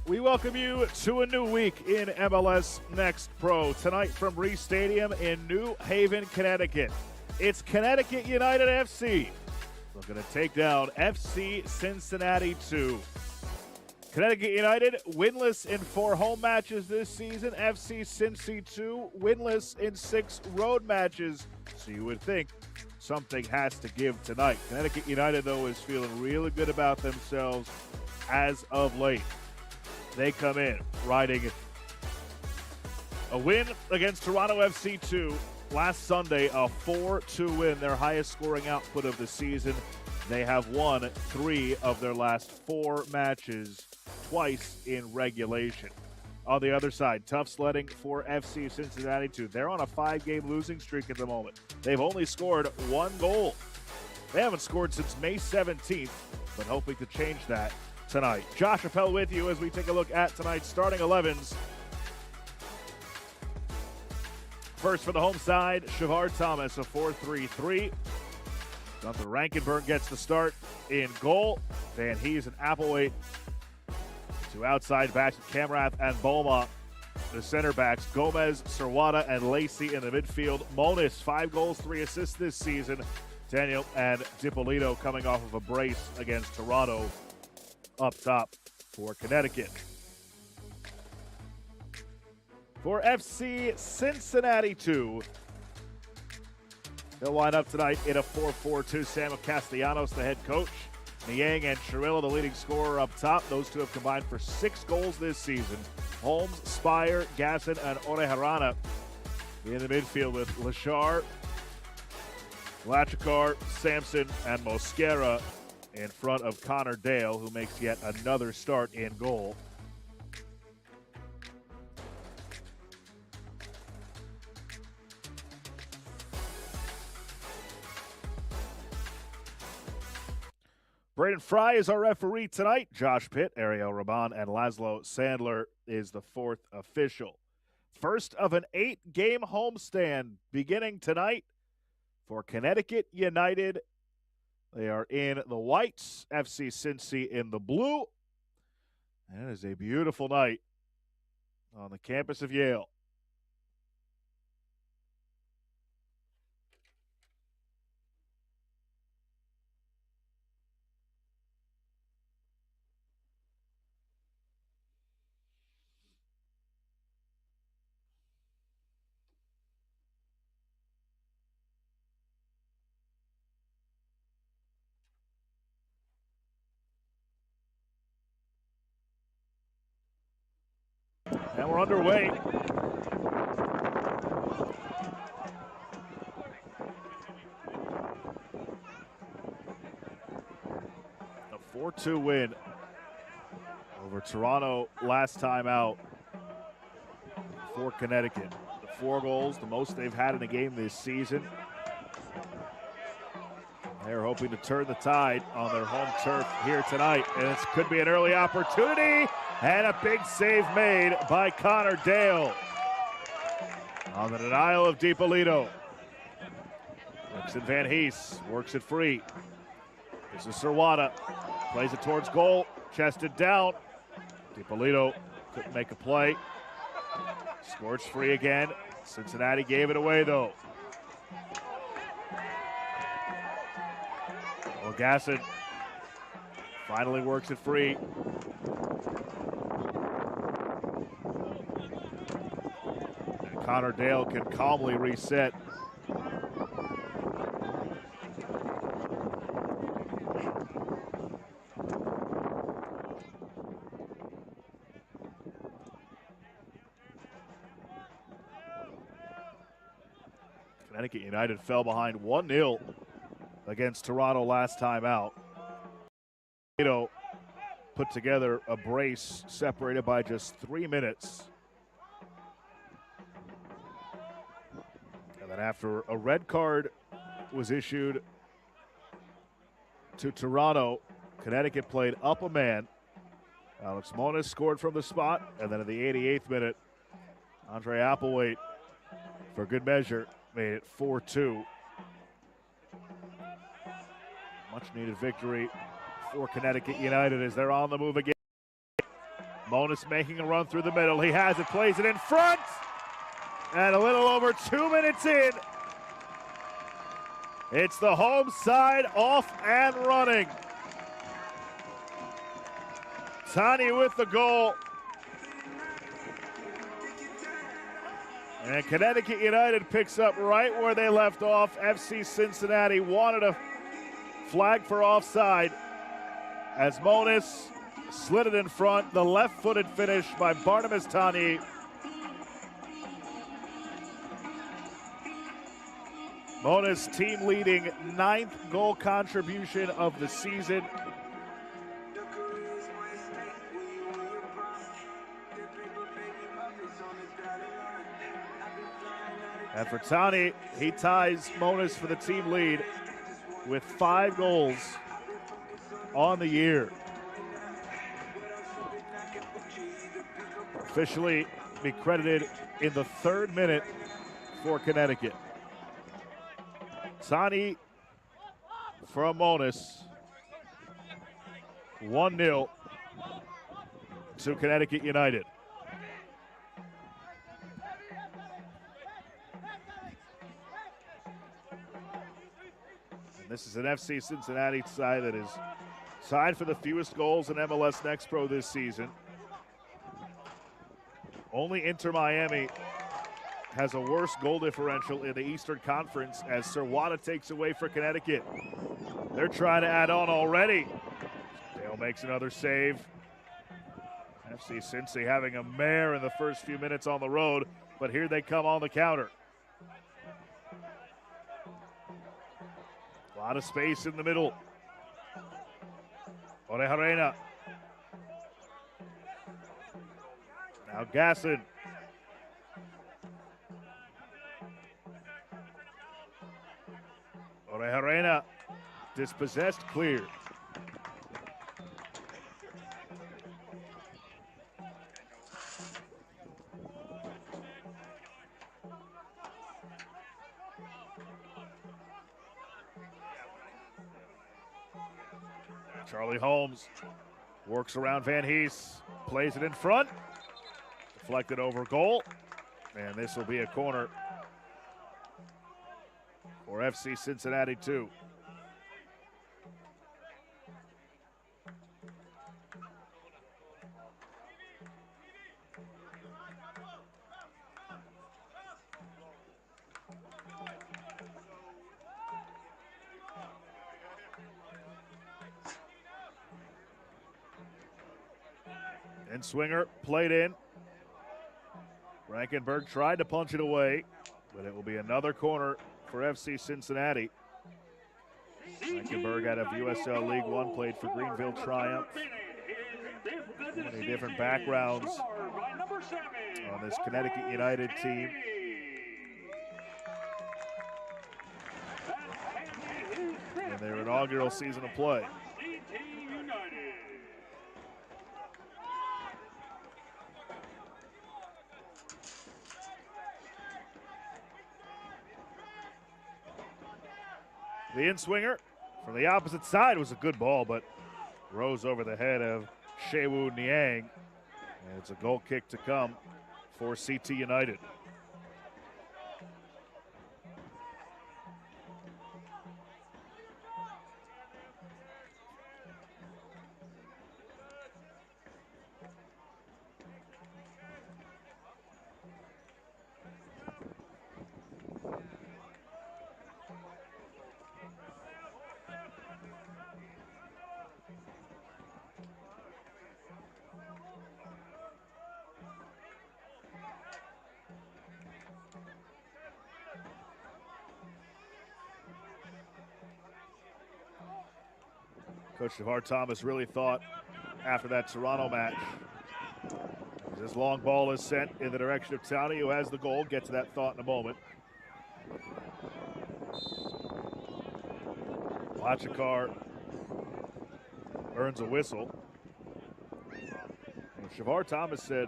We welcome you to a new week in MLS Next Pro. Tonight from Reese Stadium in New Haven, Connecticut. It's Connecticut United FC looking to take down FC Cincinnati 2. Connecticut United winless in 4 home matches this season. FC Cincy 2 winless in 6 road matches. So you would think something has to give tonight. Connecticut United, though, is feeling really good about themselves as of late. They come in riding a win against Toronto FC 2 last Sunday, a 4-2 win, their highest scoring output of the season. They have won 3 of their last 4 matches, twice in regulation. On the other side, tough sledding for FC Cincinnati 2. They're on a 5-game losing streak at the moment. They've only scored 1 goal. They haven't scored since May 17th, but hoping to change that tonight. Josh Appel with you as we take a look at tonight's starting 11s. First for the home side, Shavar Thomas, a 4-3-3. Gunther Rankenberg gets the start in goal. Van Hees and Applewhite. 2 outside backs, Kamrath and Boma. The center backs, Gomez, Serwada, and Lacey in the midfield. Monis, 5 goals, 3 assists this season. Daniel and Dipolito coming off of a brace against Toronto up top for Connecticut. For FC Cincinnati 2, they'll line up tonight in a 4-4-2. Samuel Castellanos, the head coach. Niang and Chirillo, the leading scorer up top. Those two have combined for 6 goals this season. Holmes, Spire, Gasson, and Oreharana in the midfield with Lashar, Lachakar, Sampson, and Mosquera in front of Connor Dale, who makes yet another start in goal. Braden Fry is our referee tonight. Josh Pitt, Ariel Raban, and Laszlo Sandler is the 4th official. First of an 8-game homestand beginning tonight for Connecticut United. They are in the whites, FC Cincy in the blue. And it is a beautiful night on the campus of Yale. And we're underway. A 4-2 win over Toronto last time out for Connecticut. The 4 goals, the most they've had in a game this season. They're hoping to turn the tide on their home turf here tonight. And this could be an early opportunity. And a big save made by Connor Dale on the denial of Dipolito. Looks at Van Hees, works it free. This is Serwada, plays it towards goal, chested down. Dipolito couldn't make a play. Scorched free again. Cincinnati gave it away though. Well, Gasson finally works it free. Connor Dale can calmly reset. Connecticut United fell behind 1-0 against Toronto last time out. Put together a brace separated by just 3 minutes. And then after a red card was issued to Toronto, Connecticut played up a man. Alex Monis scored from the spot, and then in the 88th minute, Andre Applewhite, for good measure, made it 4-2. Much needed victory for Connecticut United as they're on the move again. Monis making a run through the middle. He has it, plays it in front. And a little over 2 minutes in, it's the home side off and running. Tani with the goal. And Connecticut United picks up right where they left off. FC Cincinnati wanted a flag for offside as Monis slid it in front. The left-footed finish by Barnabas Tani. Monis team leading 9th goal contribution of the season. And for Tani, he ties Monis for the team lead with 5 goals on the year. Officially be credited in the 3rd minute for Connecticut. Tani from Monis. 1-0 to Connecticut United. And this is an FC Cincinnati side that is tied for the fewest goals in MLS Next Pro this season. Only Inter Miami has a worse goal differential in the Eastern Conference as Serwada takes away for Connecticut. They're trying to add on already. Dale makes another save. FC Cincy having a mare in the first few minutes on the road, but here they come on the counter. A lot of space in the middle. Orejarena. Now Gasson. Orejarena dispossessed, clear. Charlie Holmes works around Van Hees, plays it in front, deflected over goal, and this will be a corner for FC Cincinnati 2. And Swinger played in. Rankenberg tried to punch it away, but it will be another corner for FC Cincinnati. Rankenberg out of USL League One, played for Greenville Triumph. So many different backgrounds on this Connecticut United team. In their inaugural season of play. The in-swinger from the opposite side was a good ball, but rose over the head of Shewu Niang. And it's a goal kick to come for CT United. Coach Shavar Thomas really thought after that Toronto match, as this long ball is sent in the direction of Tani, who has the goal. Get to that thought in a moment. Lachikar earns a whistle. And Shavar Thomas said,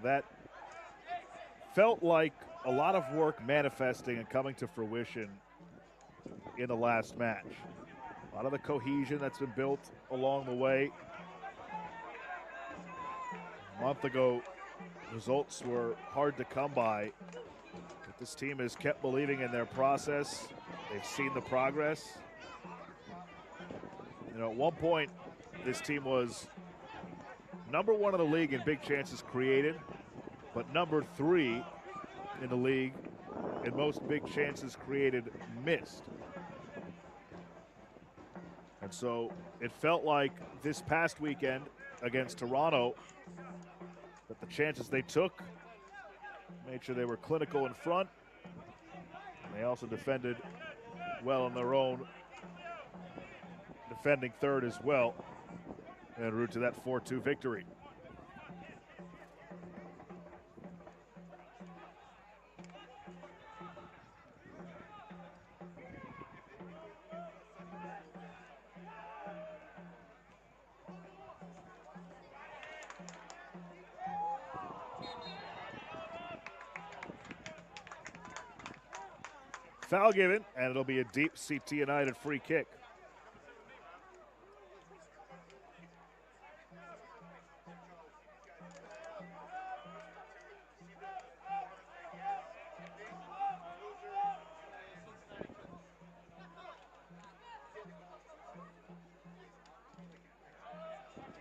that felt like a lot of work manifesting and coming to fruition in the last match. A lot of the cohesion that's been built along the way. A month ago, results were hard to come by, but this team has kept believing in their process. They've seen the progress. You know, at one point, this team was number 1 in the league in big chances created, but number 3 in the league in most big chances created missed. And so it felt like this past weekend against Toronto that the chances they took made sure they were clinical in front. And they also defended well on their own, defending third as well, en route to that 4-2 victory. Foul given, and it'll be a deep CT United free kick.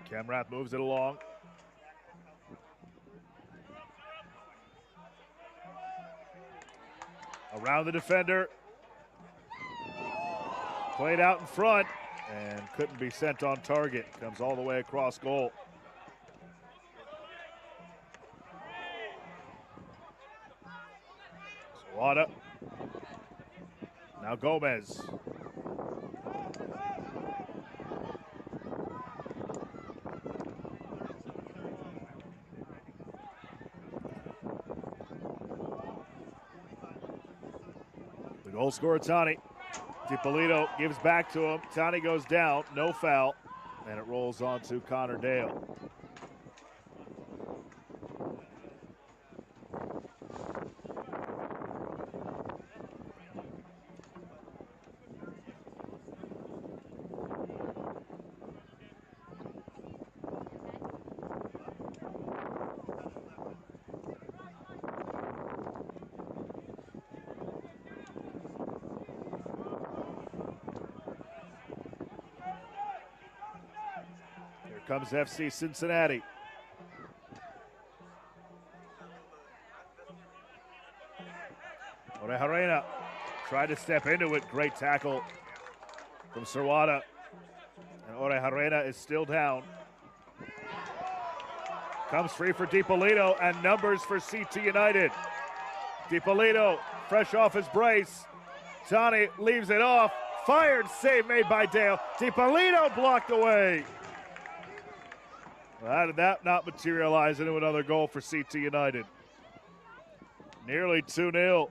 Camrath moves it along. Around the defender. Played out in front and couldn't be sent on target. Comes all the way across goal. Sawada. Now Gomez. The goal scorer, Tani. DiPolito gives back to him. Tani goes down, no foul, and it rolls on to Connor Dale. Comes FC Cincinnati. Oreharena tried to step into it. Great tackle from Sawada. And Oreharena is still down. Comes free for DiPolito and numbers for CT United. DiPolito fresh off his brace. Tani leaves it off. Fired, save made by Dale. DiPolito blocked away. How did that not materialize into another goal for CT United? Nearly 2-0.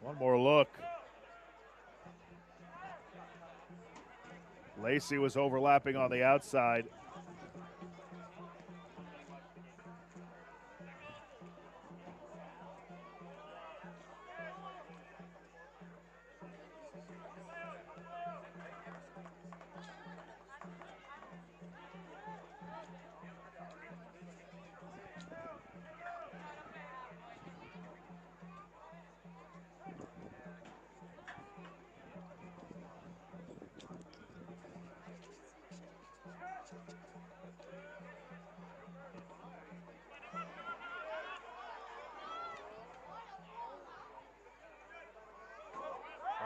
One more look. Lacey was overlapping on the outside.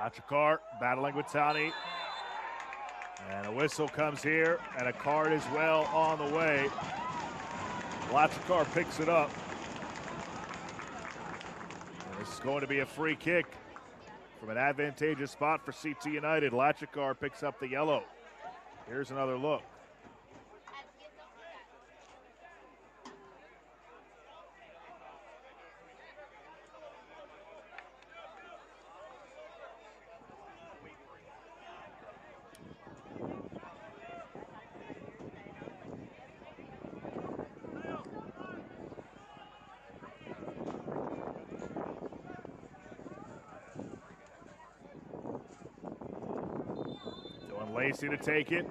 Lachakar battling with Tani. And a whistle comes here, and a card as well on the way. Lachakar picks it up. And this is going to be a free kick from an advantageous spot for CT United. Lachakar picks up the yellow. Here's another look. Lacey to take it.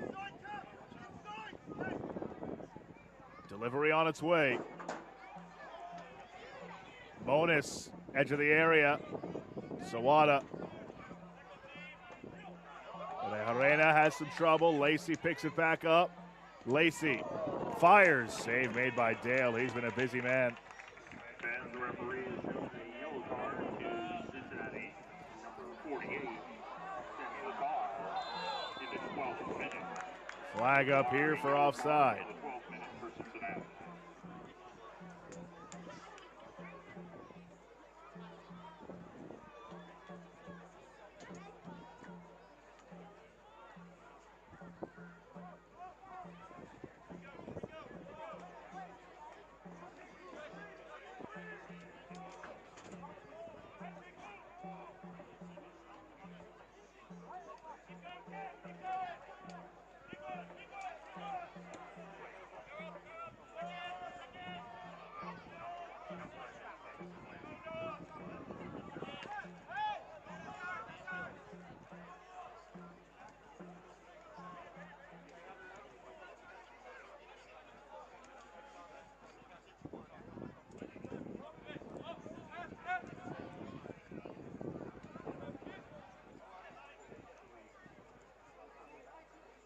Delivery on its way. Monis, edge of the area. Sawada. Arena has some trouble. Lacey picks it back up. Lacey fires. Save made by Dale. He's been a busy man. And the referee is showing a yellow card to Cincinnati, number 48, Samuel Carr, in the 12th minute. Flag up here for offside. In the 12th minute for Cincinnati.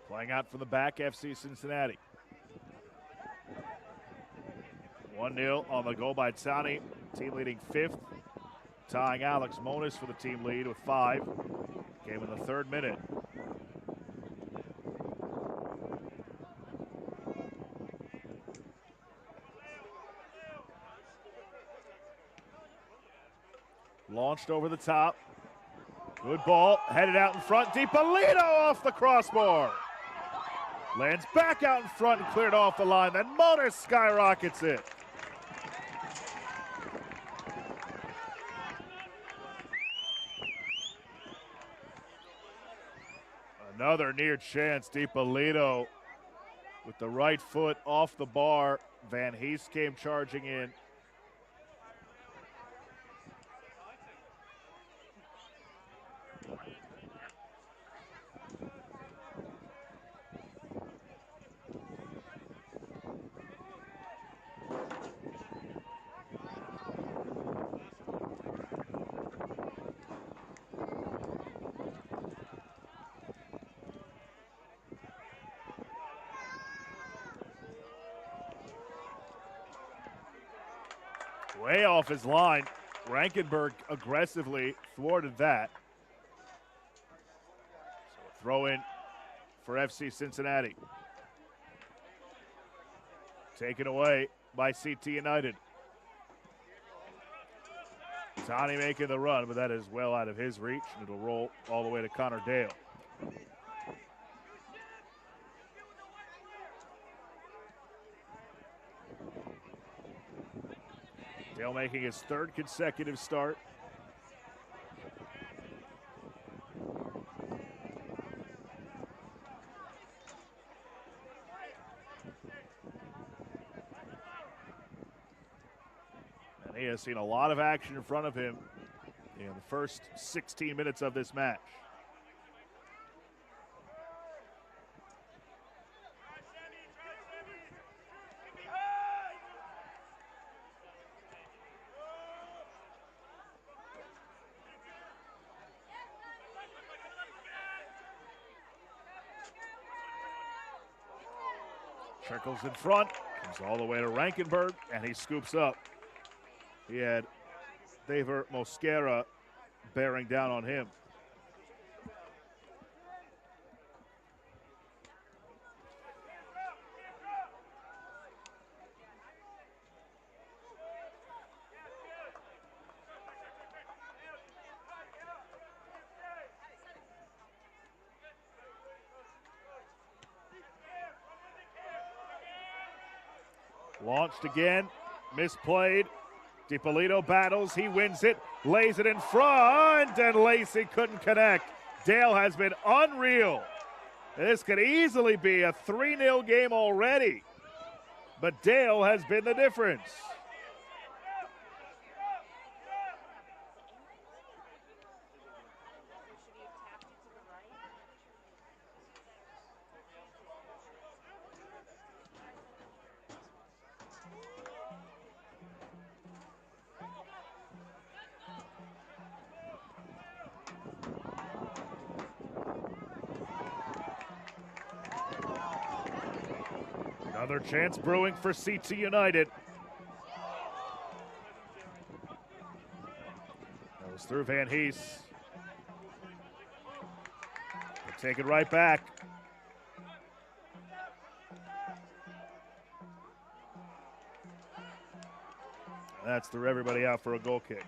Playing out from the back, FC Cincinnati. 1-0 on the goal by Tani. Team leading 5th. Tying Alex Monis for the team lead with 5. Game in the 3rd minute. Launched over the top. Good ball, headed out in front. DiPolito off the crossbar. Lands back out in front and cleared off the line. Then Monis skyrockets it. Another near chance. DiPolito with the right foot off the bar. Van Hees came charging in. Way off his line. Rankenberg aggressively thwarted that. So throw in for FC Cincinnati. Taken away by CT United. Tani making the run, but that is well out of his reach, and it'll roll all the way to Connor Dale. Dale making his 3rd consecutive start. And he has seen a lot of action in front of him in the first 16 minutes of this match. Trickles in front, comes all the way to Rankenberg, and he scoops up. He had Daver Mosquera bearing down on him. Launched again, misplayed. DiPolito battles, he wins it, lays it in front, and Lacey couldn't connect. Dale has been unreal. This could easily be a 3-0 game already, but Dale has been the difference. Another chance brewing for CT United. That was through Van Hees. They'll take it right back. That's through everybody out for a goal kick.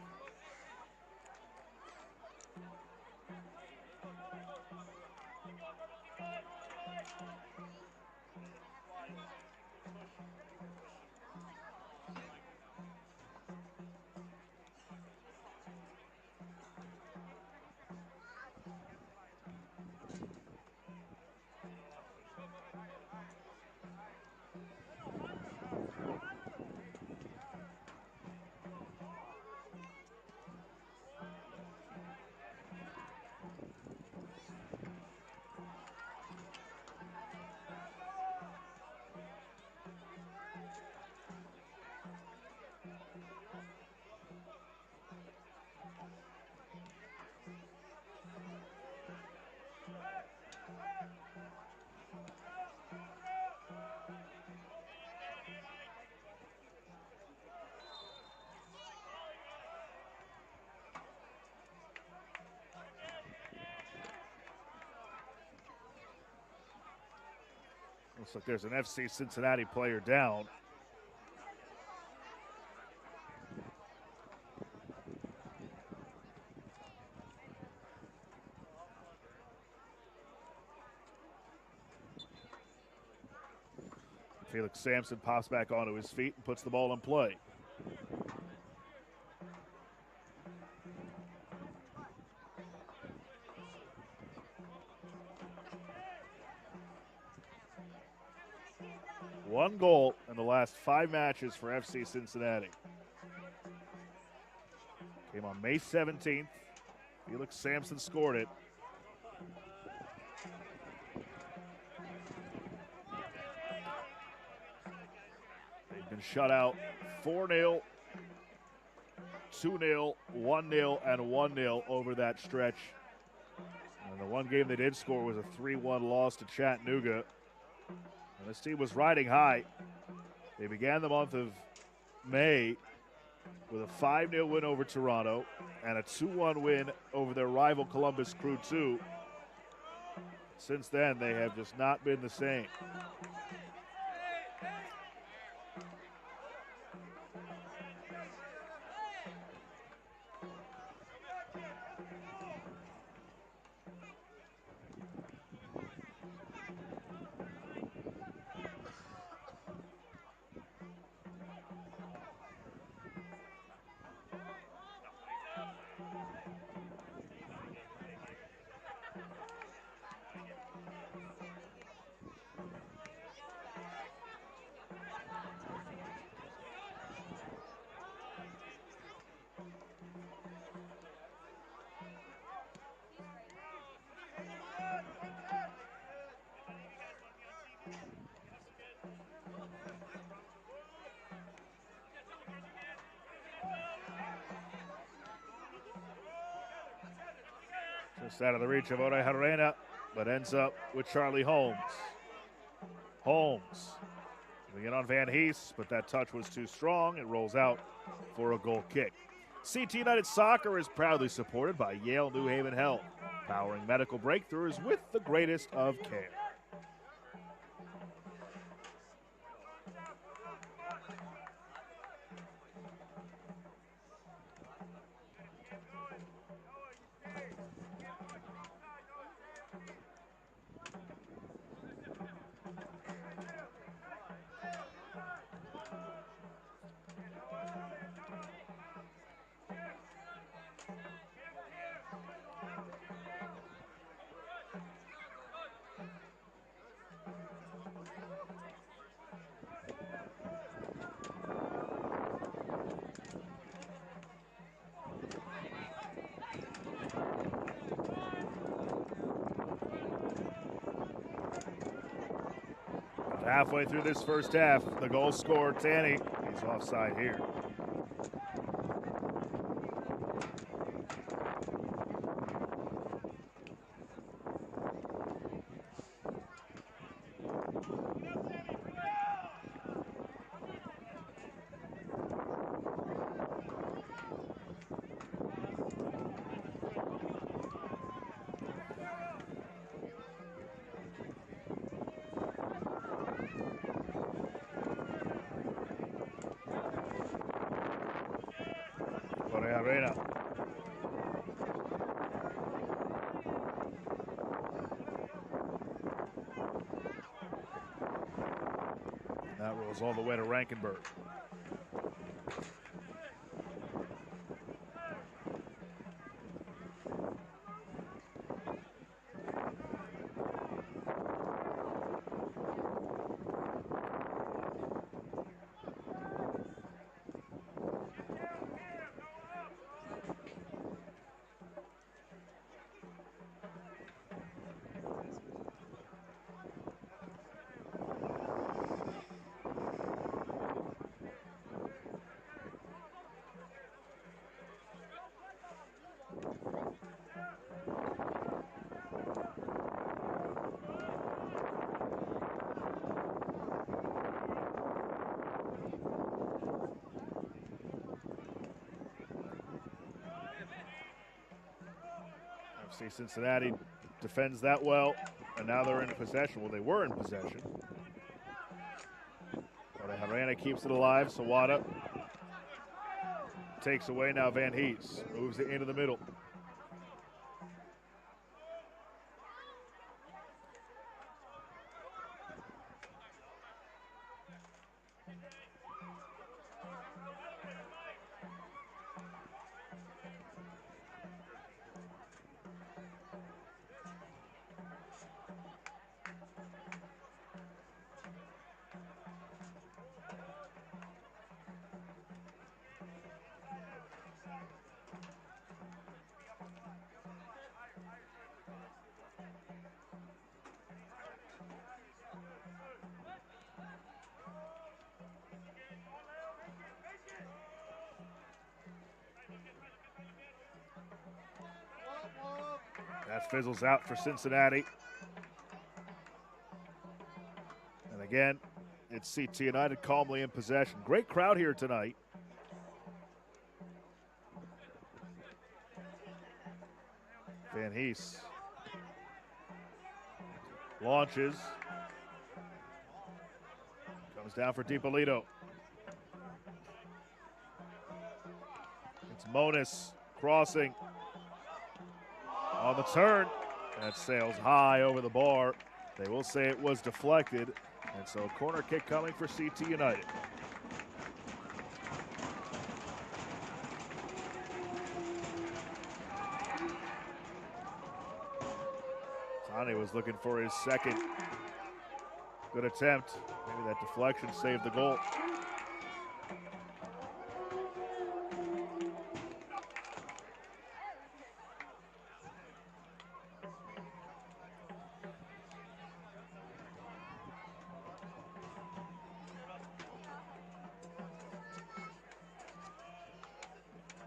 Looks like there's an FC Cincinnati player down. Felix Sampson pops back onto his feet and puts the ball in play. One goal in the last 5 matches for FC Cincinnati. Came on May 17th. Felix Sampson scored it. They've been shut out 4-0, 2-0, 1-0, and 1-0 over that stretch. And the one game they did score was a 3-1 loss to Chattanooga. And this team was riding high. They began the month of May with a 5-0 win over Toronto and a 2-1 win over their rival Columbus Crew 2. Since then, they have just not been the same. Just out of the reach of Orejarena, but ends up with Charlie Holmes. Holmes moving in on Van Hees, but that touch was too strong. It rolls out for a goal kick. CT United Soccer is proudly supported by Yale New Haven Health, powering medical breakthroughs with the greatest of care. Halfway through this first half, the goal scorer, Tanny, he's offside here. Goes all the way to Rankenberg. FC Cincinnati defends that well, and now they're in possession. Well, they were in possession. Herrera keeps it alive. Sawada takes away now. Van Hees moves it into the middle. That fizzles out for Cincinnati. And again, it's CT United calmly in possession. Great crowd here tonight. Van Hees launches. Comes down for DiPolito. It's Monis crossing. On the turn, that sails high over the bar. They will say it was deflected, and so a corner kick coming for CT United. Tani was looking for his second good attempt. Maybe that deflection saved the goal.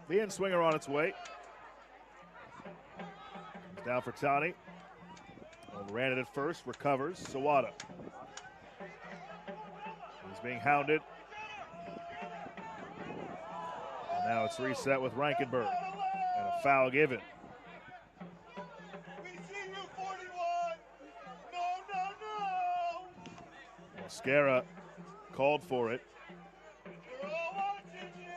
The in-swinger on its way. Comes down for Tani. Ran it at first, recovers. Sawada. He's being hounded. And now it's reset with Rankenberg. And a foul given. We see you, 41. No. Mascara called for it. They're all watching you.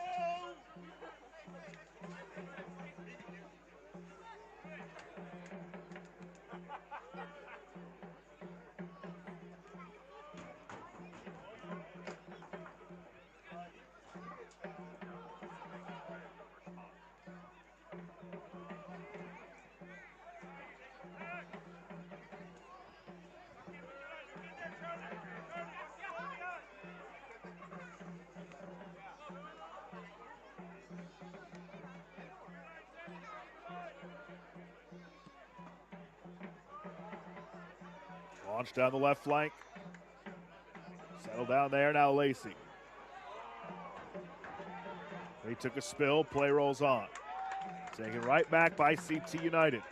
Launch down the left flank. Settle down there now, Lacey. He took a spill, play rolls on. Taken right back by CT United.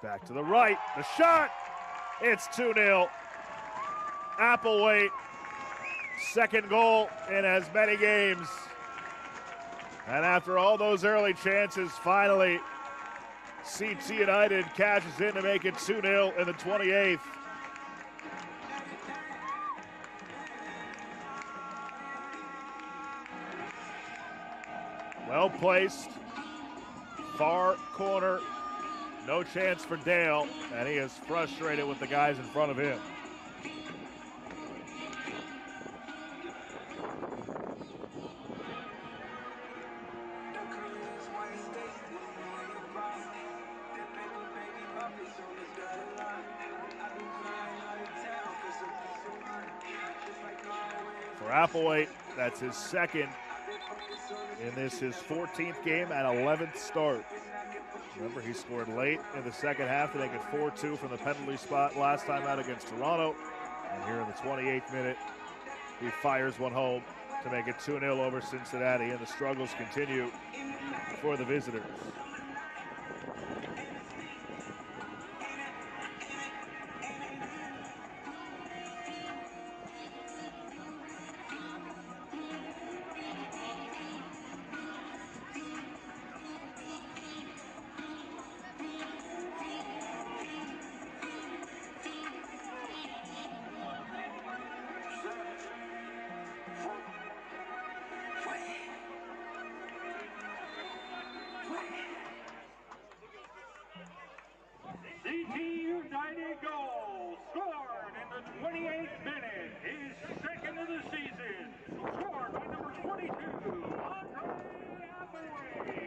Back to the right, the shot! It's 2-0. Applewhite, second goal in as many games. And after all those early chances, finally, CT United cashes in to make it 2-0 in the 28th. Well placed, far corner No chance for Dale, and he is frustrated with the guys in front of him. For Applewhite, that's his second in this, his 14th game and 11th start. Remember, he scored late in the second half to make it 4-2 from the penalty spot last time out against Toronto. And here in the 28th minute, he fires one home to make it 2-0 over Cincinnati, and the struggles continue for the visitors. United goal scored in the 28th minute, his second of the season, scored by number 22, Andre Applewhite.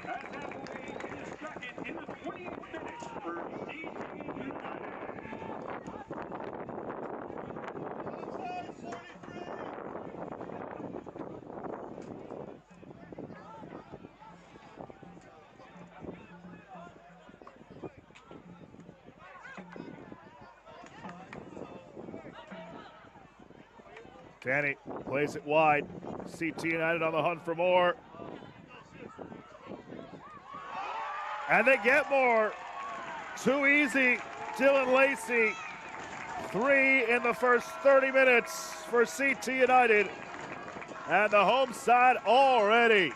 That's Applewhite, his second in the 28th minute for DC United. Outside 43. Danny plays it wide. CT United on the hunt for more. And they get more. Too easy. Dylan Lacey. 3 in the first 30 minutes for CT United. And the home side already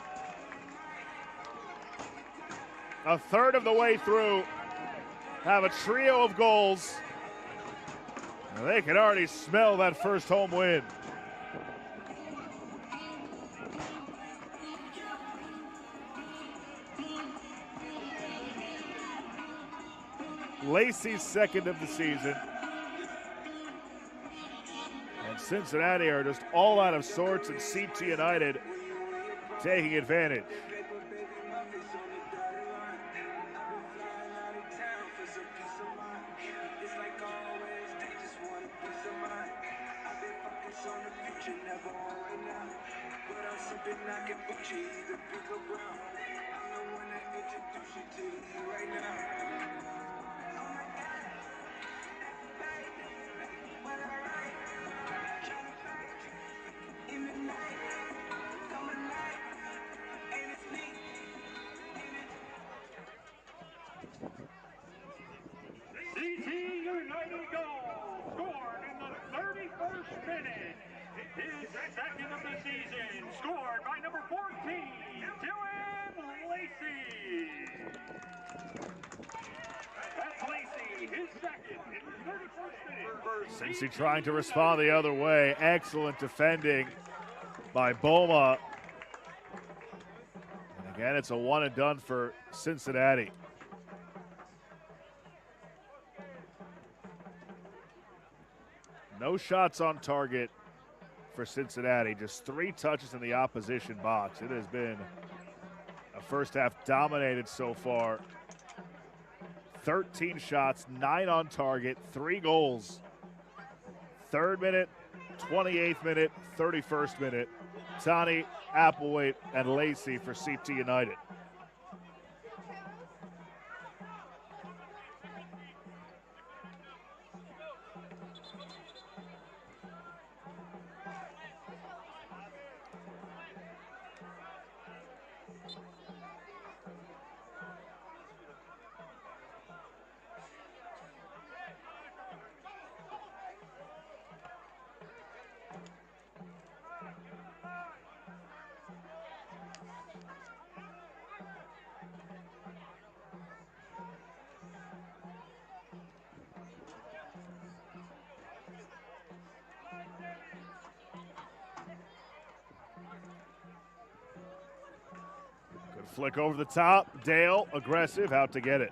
a third of the way through have a trio of goals. And they can already smell that first home win. Lacey's second of the season. And Cincinnati are just all out of sorts, and CT United taking advantage. United goal scored in the 31st minute. His second of the season, scored by number 14, Dylan Lacey. That's Lacey, his second in the 31st minute. Cincy trying to respond the other way. Excellent defending by Boma. And again, it's a one and done for Cincinnati. No shots on target for Cincinnati, just 3 touches in the opposition box. It has been a first half dominated so far. 13 shots, 9 on target, 3 goals. 3rd minute, 28th minute, 31st minute. Tani, Applewhite, and Lacey for CT United. Flick over the top. Dale, aggressive, out to get it.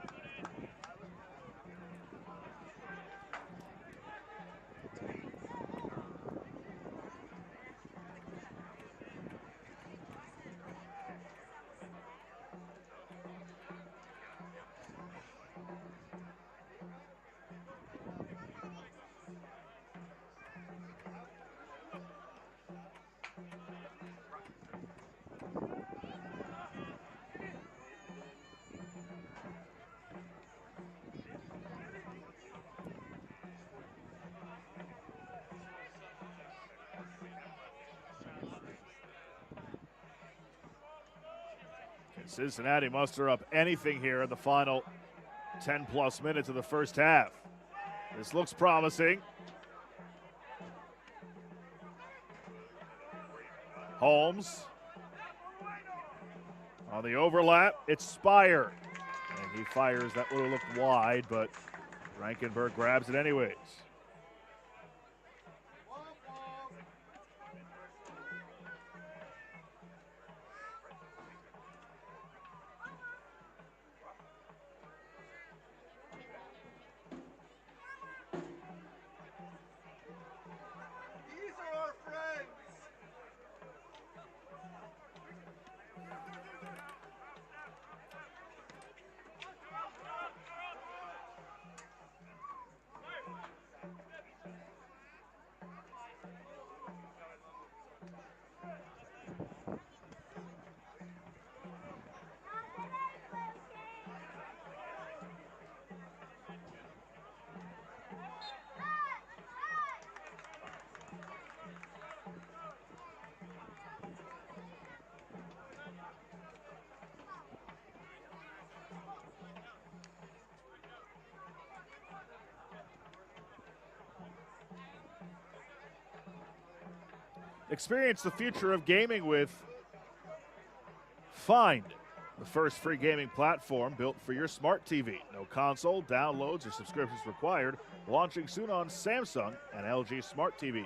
Cincinnati muster up anything here in the final 10-plus minutes of the first half. This looks promising. Holmes on the overlap. It's Spire. And he fires. That would have looked wide, but Rankenberg grabs it anyways. These are our friends. Experience the future of gaming with Find, the first free gaming platform built for your smart TV. No console, downloads, or subscriptions required. Launching soon on Samsung and LG smart TVs.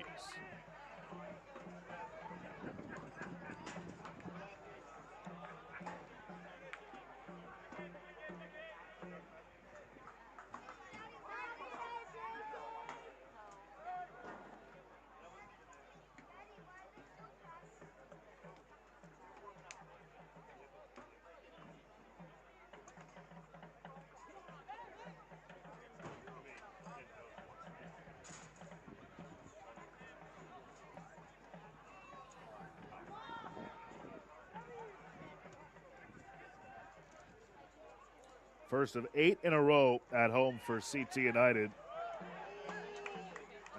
First of 8 in a row at home for CT United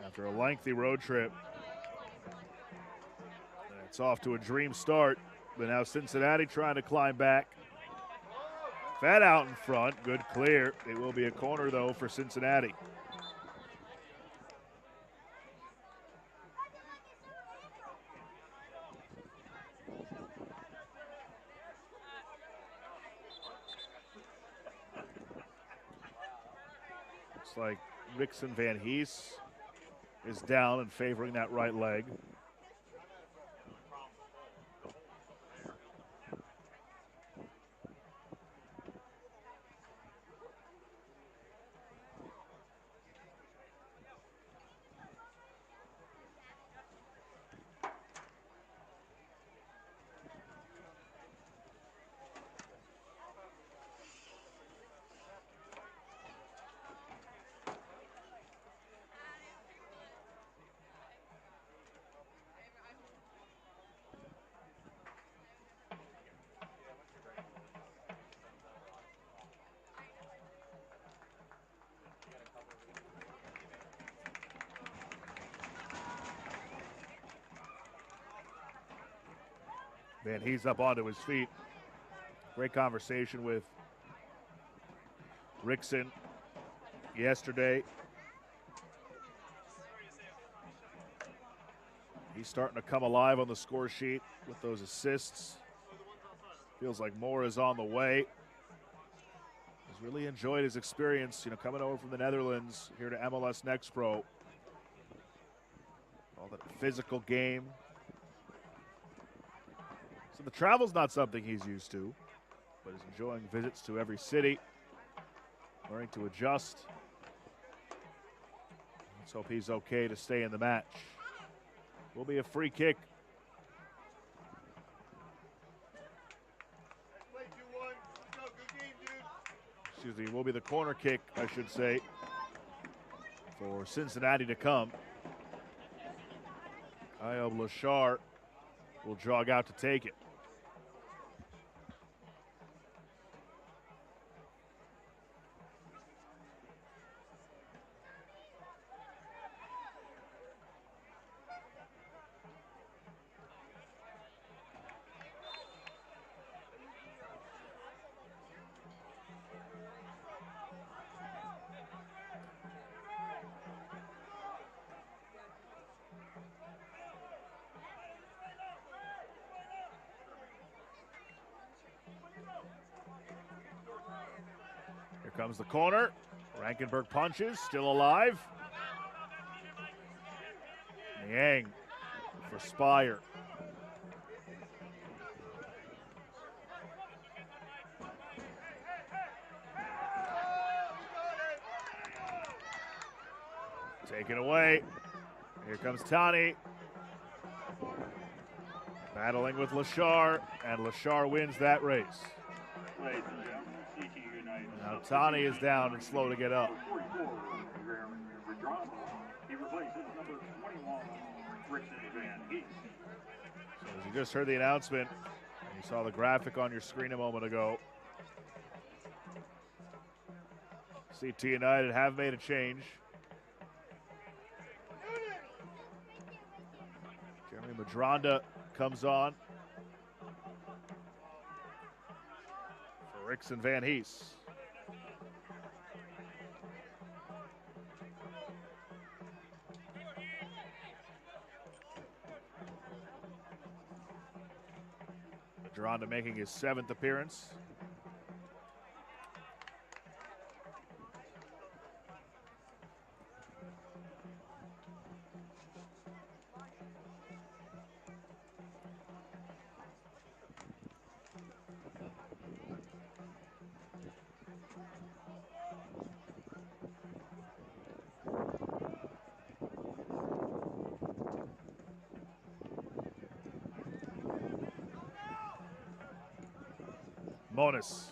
after a lengthy road trip. And it's off to a dream start, but now Cincinnati trying to climb back. Fed out in front, good clear. It will be a corner though for Cincinnati. Looks like Rickson Van Hees is down and favoring that right leg. Man, he's up onto his feet. Great conversation with Rickson yesterday. He's starting to come alive on the score sheet with those assists. Feels like more is on the way. He's really enjoyed his experience, coming over from the Netherlands here to MLS Next Pro. All that physical game. So the travel's not something he's used to. but is enjoying visits to every city, learning to adjust. Let's hope he's okay to stay in the match. Will be a free kick. Play 2-1. Let's go. Good game, dude. Excuse me, will be the corner kick, I should say, for Cincinnati to come. Kyle Lashar will jog out to take it. Here comes the corner. Rankenberg punches, still alive. Niang for Spire. Taken away. Here comes Tani. Battling with Lashar, and Lashar wins that race. Ladies and gentlemen, CT United. Now Tani is down and slow to get up. 44, he replaces number 21, Rickson Van Heath. So as you just heard the announcement, and you saw the graphic on your screen a moment ago, CT United have made a change. Jeremy Madronda comes on for Rickson Van Hees. Madronda making his 7th appearance. Monis.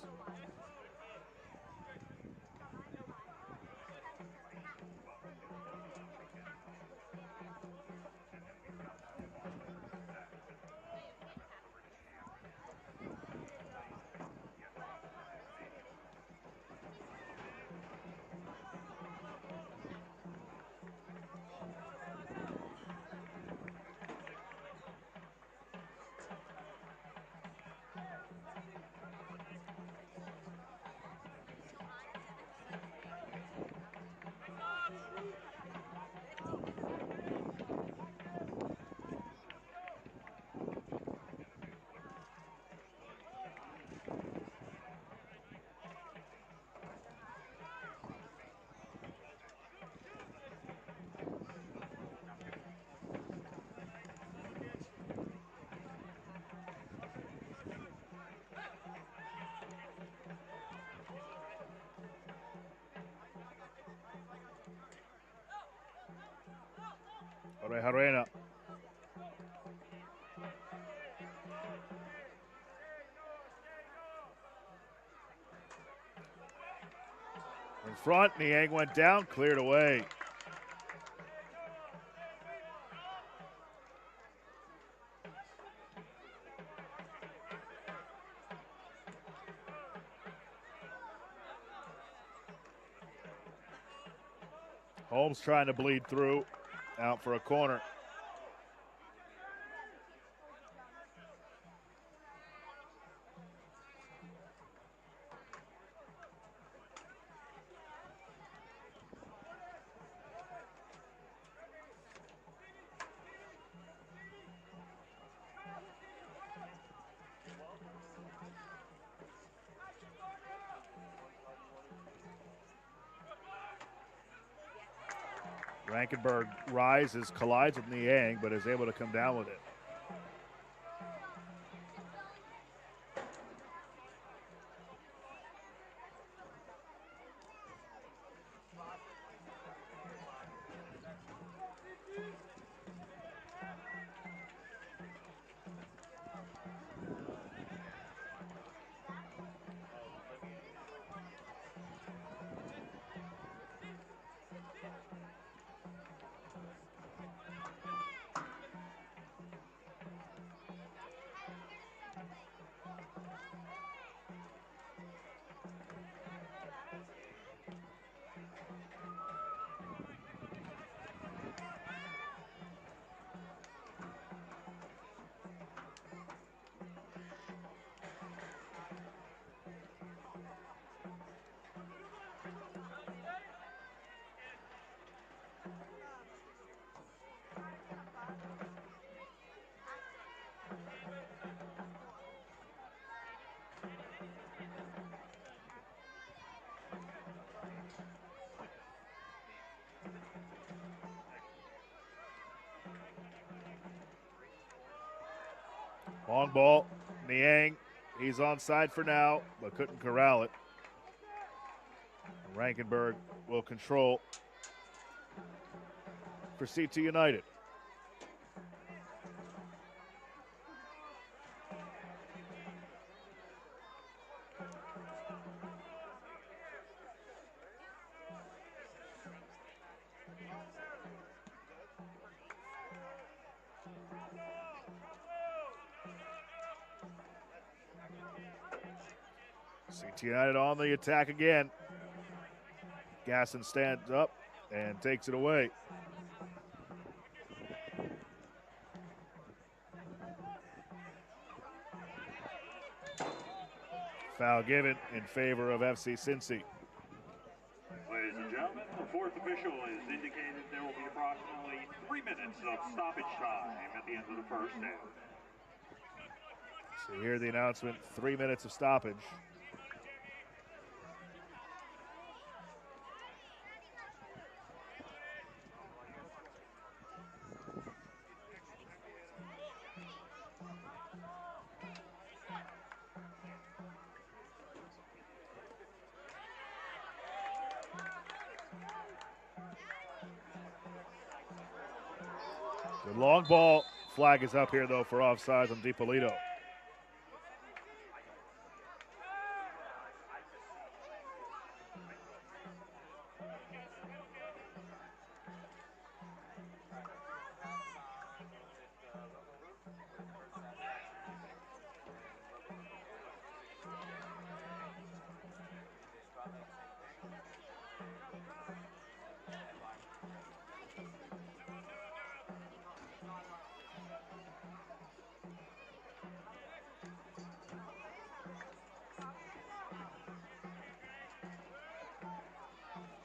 Orejarena. In front, Niang went down, cleared away. Holmes trying to bleed through, out for a corner. Rankenberg rises, collides with Niang, but is able to come down with it. Long ball, Niang, he's onside for now, but couldn't corral it. Rankenberg will control for CT United. CT United on the attack again. Gasson stands up and takes it away. Foul given in favor of FC Cincy. Ladies and gentlemen, the fourth official has indicated there will be approximately 3 minutes of stoppage time at the end of the first half. So here the announcement, 3 minutes of stoppage. The long ball flag is up here, though, for offsides on DiPolito.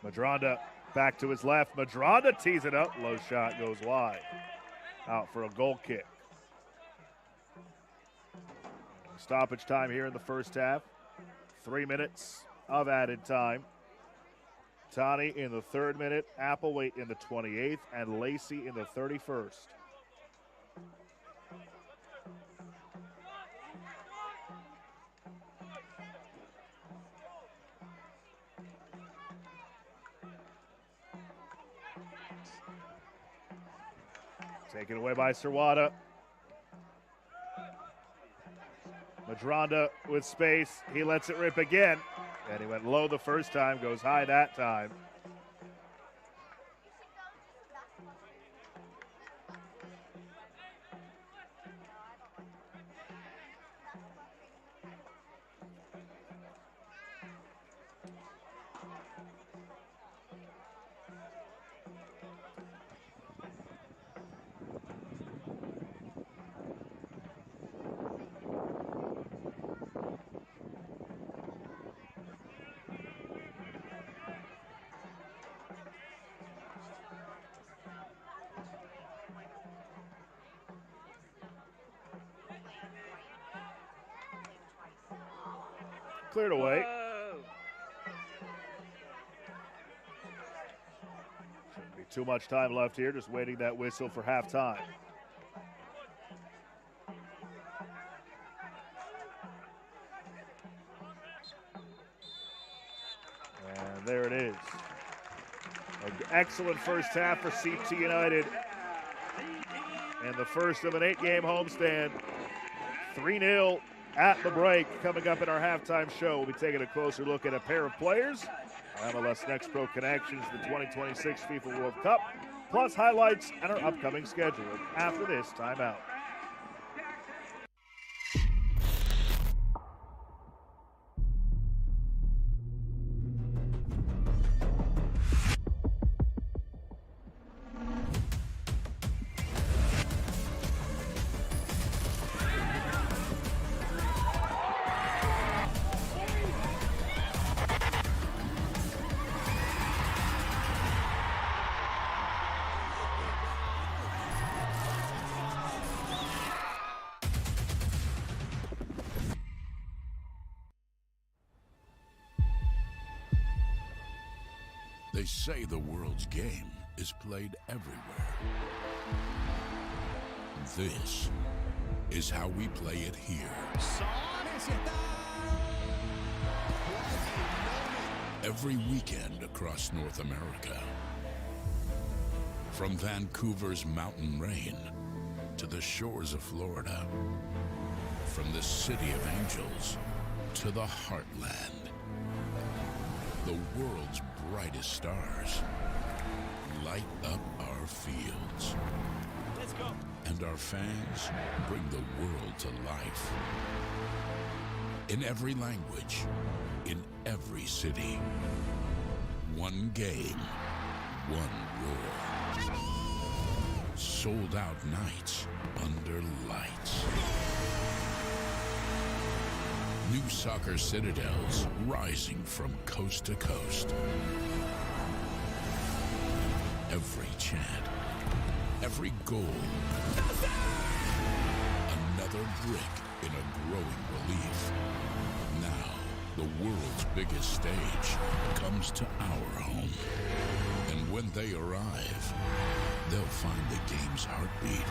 Madronda back to his left. Madronda tees it up. Low shot goes wide. Out for a goal kick. Stoppage time here in the first half. 3 minutes of added time. Tani in the 3rd minute, Applewhite in the 28th, and Lacey in the 31st. Taken away by Serwada. Madronda with space. He lets it rip again. And he went low the first time, goes high that time. Cleared away. Shouldn't be too much time left here, just waiting that whistle for halftime. And there it is. An excellent first half for CT United. And the first of an 8-game homestand. 3-0 at the break. Coming up in our halftime show, we'll be taking a closer look at a pair of players, MLS Next Pro Connections, the 2026 FIFA World Cup, plus highlights and our upcoming schedule after this timeout. They say the world's game is played everywhere. This is how we play it here. Every weekend across North America. From Vancouver's mountain rain to the shores of Florida. From the city of angels to the heartland. The world's brightest stars light up our fields. Let's go. And our fans bring the world to life. In every language, in every city. One game, one roar. Sold out nights under lights. New soccer citadels rising from coast to coast. Every chant, every goal, another brick in a growing relief. Now, the world's biggest stage comes to our home. And when they arrive, they'll find the game's heartbeat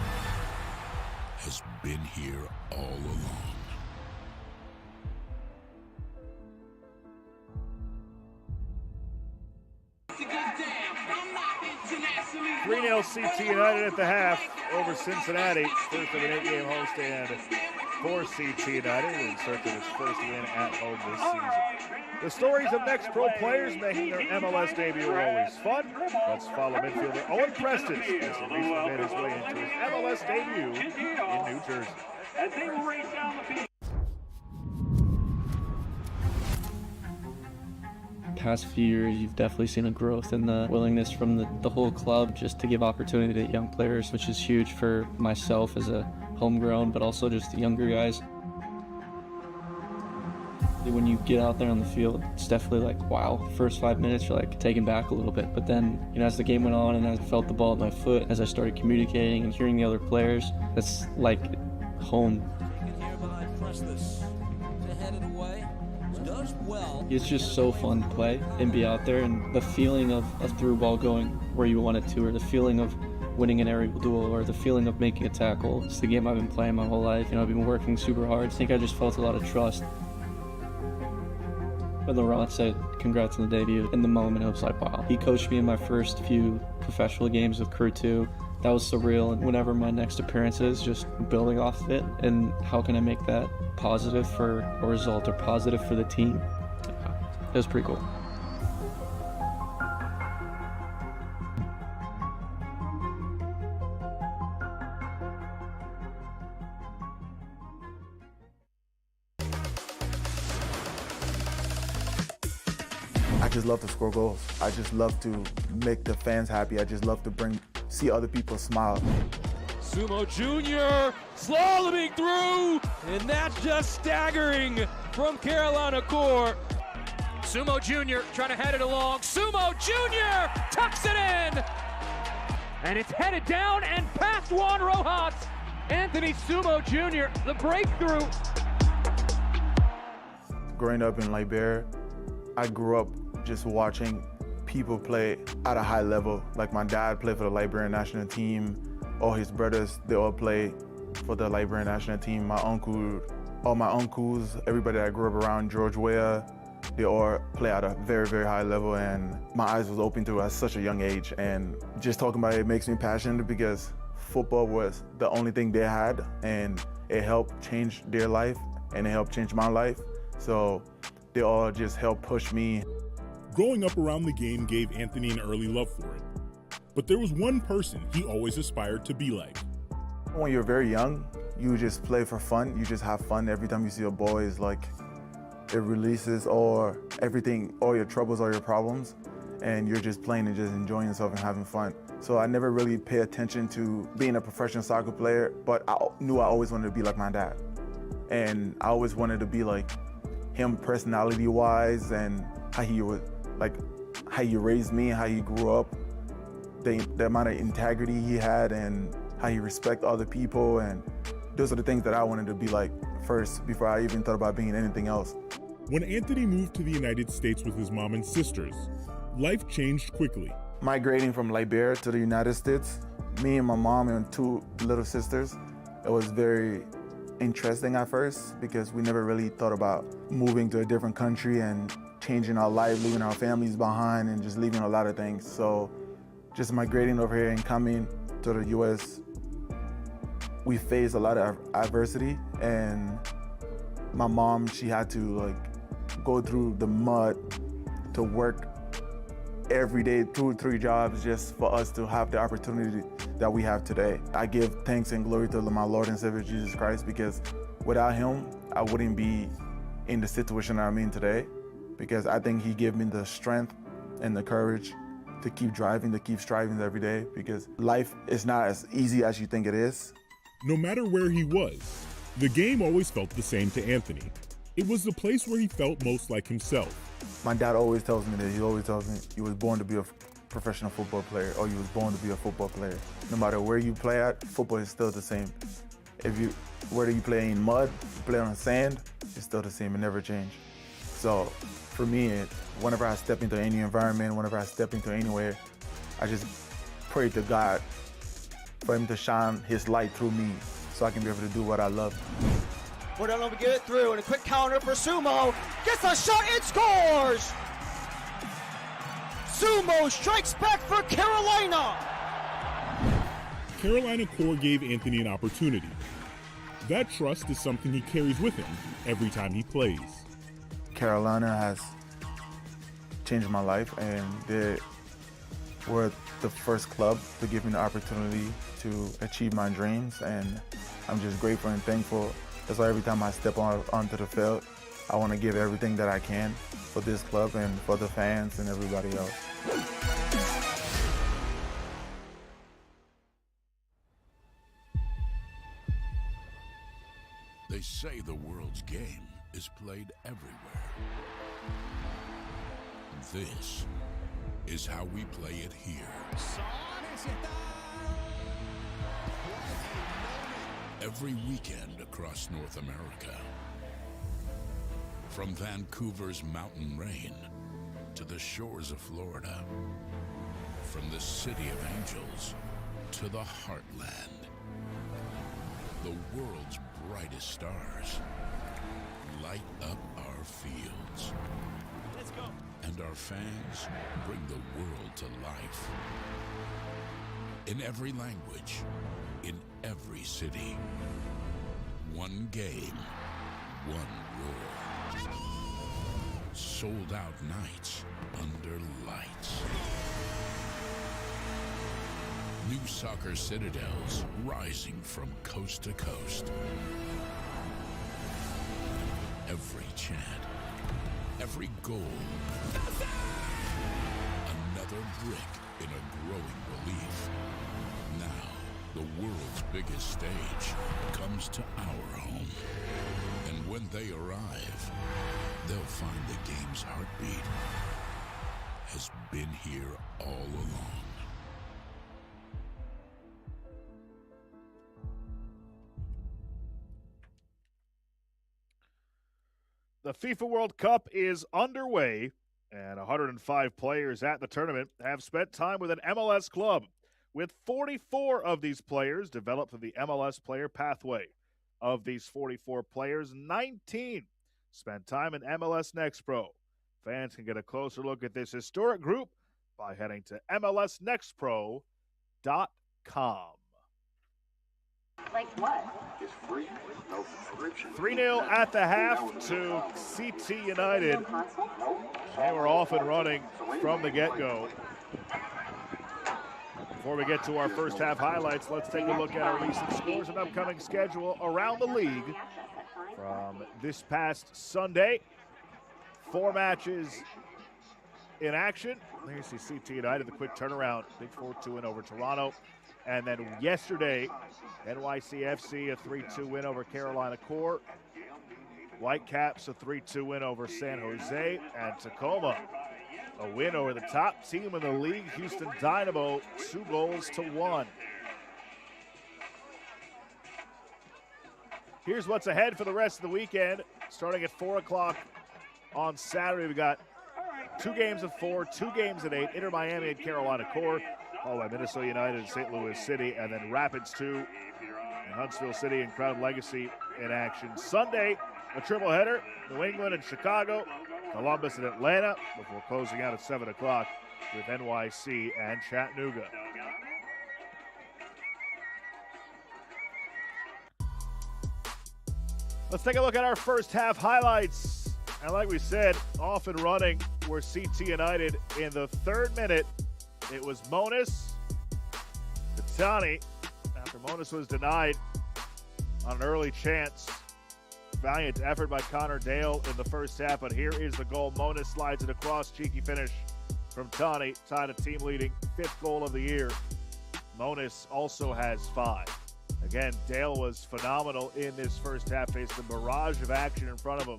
has been here all along. 3-0 CT United at the half over Cincinnati. First of an 8-game homestand for CT United in search of its first win at home this season. The stories of next pro players making their MLS debut are always fun. Let's follow midfielder Owen Preston as he recently made his way into his MLS debut in New Jersey. As they race down the field. Past few years, you've definitely seen a growth in the willingness from the whole club just to give opportunity to young players, which is huge for myself as a homegrown, but also just the younger guys. When you get out there on the field, it's definitely like, wow, first 5 minutes, you're like taken back a little bit. But then, as the game went on and as I felt the ball at my foot, as I started communicating and hearing the other players, that's like home. It's just so fun to play and be out there, and the feeling of a through ball going where you want it to, or the feeling of winning an aerial duel, or the feeling of making a tackle. It's the game I've been playing my whole life. I've been working super hard. I think I just felt a lot of trust. When Laurent said congrats on the debut, in the moment it was like, wow. He coached me in my first few professional games with Crew 2. That was surreal, and whenever my next appearance is, just building off of it, and how can I make that positive for a result or positive for the team? It was pretty cool. I just love to score goals. I just love to make the fans happy. I just love to see other people smile. Sumo Jr. slaloming through, and that's just staggering from Carolina Core. Sumo Jr. trying to head it along. Sumo Jr. tucks it in, and it's headed down and past Juan Rojas. Anthony Sumo Jr. the breakthrough. Growing up in Liberia, I grew up just watching people play at a high level. Like my dad played for the Liberian national team. All his brothers, they all play for the Liberian national team. All my uncles, everybody that I grew up around, George Weah, they all play at a very, very high level, and my eyes was open to it at such a young age. And just talking about it makes me passionate because football was the only thing they had, and it helped change their life, and it helped change my life. So they all just helped push me. Growing up around the game gave Anthony an early love for it. But there was one person he always aspired to be like. When you're very young, you just play for fun. You just have fun. Every time you see a ball, it's like it releases all your troubles, all your problems, and you're just playing and just enjoying yourself and having fun. So I never really pay attention to being a professional soccer player, but I knew I always wanted to be like my dad. And I always wanted to be like him personality-wise, and how he raised me, how he grew up, the amount of integrity he had, and how he respected other people. And those are the things that I wanted to be like first before I even thought about being anything else. When Anthony moved to the United States with his mom and sisters, life changed quickly. Migrating from Liberia to the United States, me and my mom and two little sisters, it was very interesting at first because we never really thought about moving to a different country and changing our life, leaving our families behind, and just leaving a lot of things. So just migrating over here and coming to the U.S., we faced a lot of adversity, and my mom, she had to go through the mud to work every day, 2 or 3 jobs, just for us to have the opportunity that we have today. I give thanks and glory to my Lord and Savior Jesus Christ, because without him, I wouldn't be in the situation I'm in today, because I think he gave me the strength and the courage to keep driving, to keep striving every day, because life is not as easy as you think it is. No matter where he was, the game always felt the same to Anthony. It was the place where he felt most like himself. My dad always tells me that. He always tells me you was born to be a professional football player, or you was born to be a football player. No matter where you play at, football is still the same. Whether you play in mud, you play on sand, it's still the same. It never changed. So for me, whenever I step into any environment, whenever I step into anywhere, I just pray to God for him to shine his light through me so I can be able to do what I love. We're not able to get it through, and a quick counter for Sumo. Gets a shot and scores! Sumo strikes back for Carolina! Carolina Core gave Anthony an opportunity. That trust is something he carries with him every time he plays. Carolina has changed my life, and they were the first club to give me the opportunity to achieve my dreams, and I'm just grateful and thankful. That's why every time I step onto the field, I want to give everything that I can for this club and for the fans and everybody else. They say the world's game is played everywhere. This is how we play it here. Every weekend across North America. From Vancouver's mountain rain to the shores of Florida. From the city of angels to the heartland. The world's brightest stars light up our fields. Let's go. And our fans bring the world to life. In every language, in every city. One game, one roar. Sold out nights under lights. New soccer citadels rising from coast to coast. Every chant, every goal. Another brick in a growing relief. Now, the world's biggest stage comes to our home. And when they arrive, they'll find the game's heartbeat has been here all along. The FIFA World Cup is underway, and 105 players at the tournament have spent time with an MLS club, with 44 of these players developed through the MLS player pathway. Of these 44 players, 19 spent time in MLS Next Pro. Fans can get a closer look at this historic group by heading to MLSNextPro.com. Like what? It's free, no subscription. 3-0 at the half to CT United. They were off and running from the get-go. Before we get to our first half highlights, let's take a look at our recent scores and upcoming schedule around the league. From this past Sunday, 4 matches in action. There you see CT United, the quick turnaround, big 4-2 win over Toronto. And then yesterday, NYCFC, a 3-2 win over Carolina Core. Whitecaps, a 3-2 win over San Jose. And Tacoma, a win over the top team in the league, Houston Dynamo, 2-1. Here's what's ahead for the rest of the weekend. Starting at 4 o'clock on Saturday, we got 2 games at 4, 2 games at 8. Inter Miami and Carolina Core, followed by Minnesota United and St. Louis City, and then Rapids 2 and Huntsville City and Crown Legacy in action. Sunday, a triple-header, New England and Chicago, Columbus and Atlanta, before closing out at 7 o'clock with NYC and Chattanooga. Let's take a look at our first half highlights. And like we said, off and running were CT United in the 3rd minute. It was Monis to Tani after Monis was denied on an early chance. Valiant effort by Connor Dale in the first half, but here is the goal. Monis slides it across, cheeky finish from Tani, tied a team-leading 5th goal of the year. Monis also has 5. Again, Dale was phenomenal in this first half, faced a barrage of action in front of him.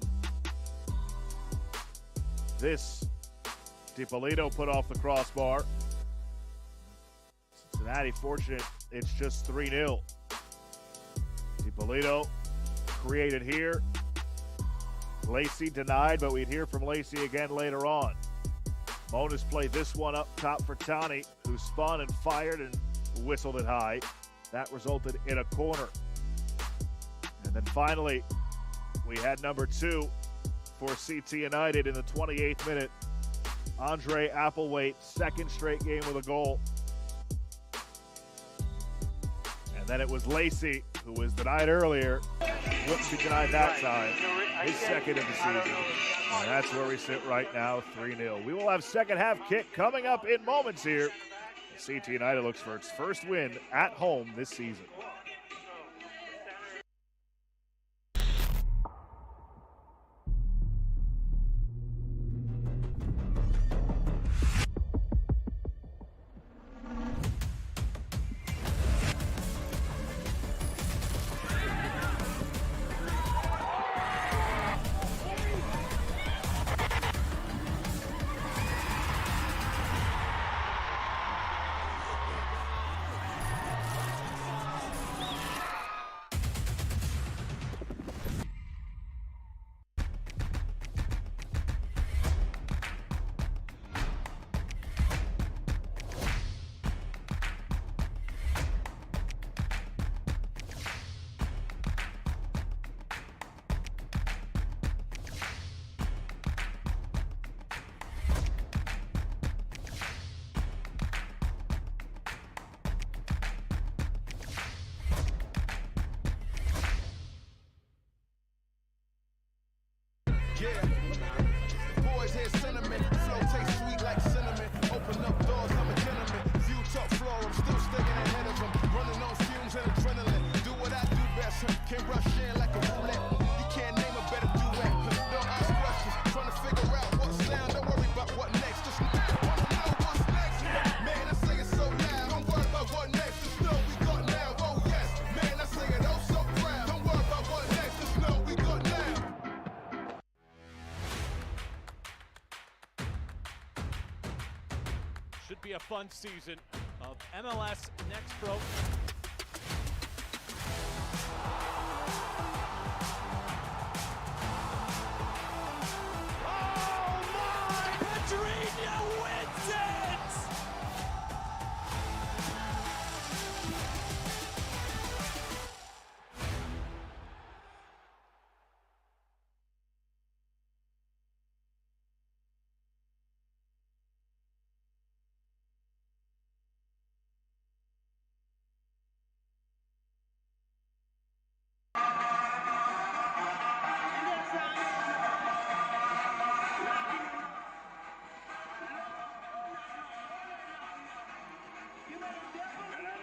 This, DiPolito put off the crossbar. Cincinnati fortunate, it's just 3-0. DiPolito created here. Lacey denied, but we'd hear from Lacey again later on. Monis played this one up top for Tani, who spun and fired and whistled it high. That resulted in a corner. And then finally, we had number 2 for CT United in the 28th minute. Andre Applewhite, 2nd straight game with a goal. And then it was Lacey, who was denied earlier. Wouldn't be denied that time. His 2nd of the season. And that's where we sit right now, 3-0. We will have second half kick coming up in moments here. CT United looks for its first win at home this season. Boys hear sentiment, flow tastes sweet like cinnamon. Open up doors, I'm a gentleman. View top floor, I'm still staying ahead of them. Running on fumes and adrenaline. Do what I do best, can't rush in like a roulette. You can't name a better duet. Don't ask questions, trying to figure out what sound. Don't worry about what next, just wanna know what's next. Man, I say it so loud. Don't worry about what next, just know we got now. Oh yes, man, I say it oh so proud. Don't worry about what next, just know we got now. Should be a fun season of MLS Next Pro. Oh my! Pedrinho wins it!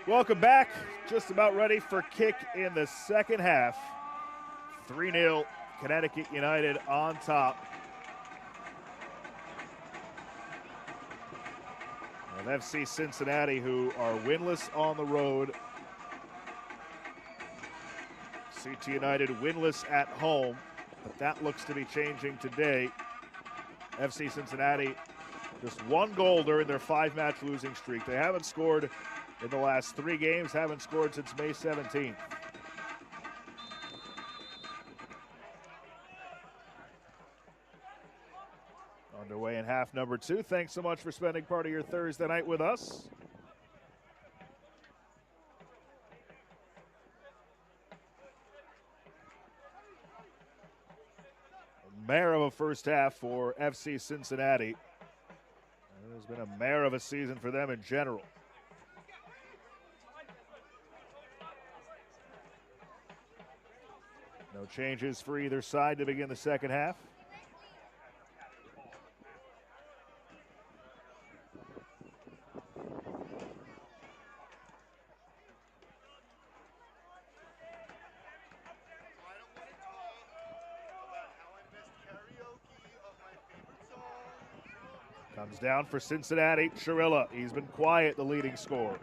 Welcome back. Just about ready for kick in the second half. 3-0, Connecticut United on top. And FC Cincinnati, who are winless on the road. CT United winless at home, but that looks to be changing today. FC Cincinnati just 1 goal during their 5-match losing streak. They haven't scored in the last 3 games, haven't scored since May 17th. Underway in half number 2. Thanks so much for spending part of your Thursday night with us. mare of a first half for FC Cincinnati. It has been a mare of a season for them in general. No changes for either side to begin the second half. Comes down for Cincinnati, Chirilla. He's been quiet, the leading scorer.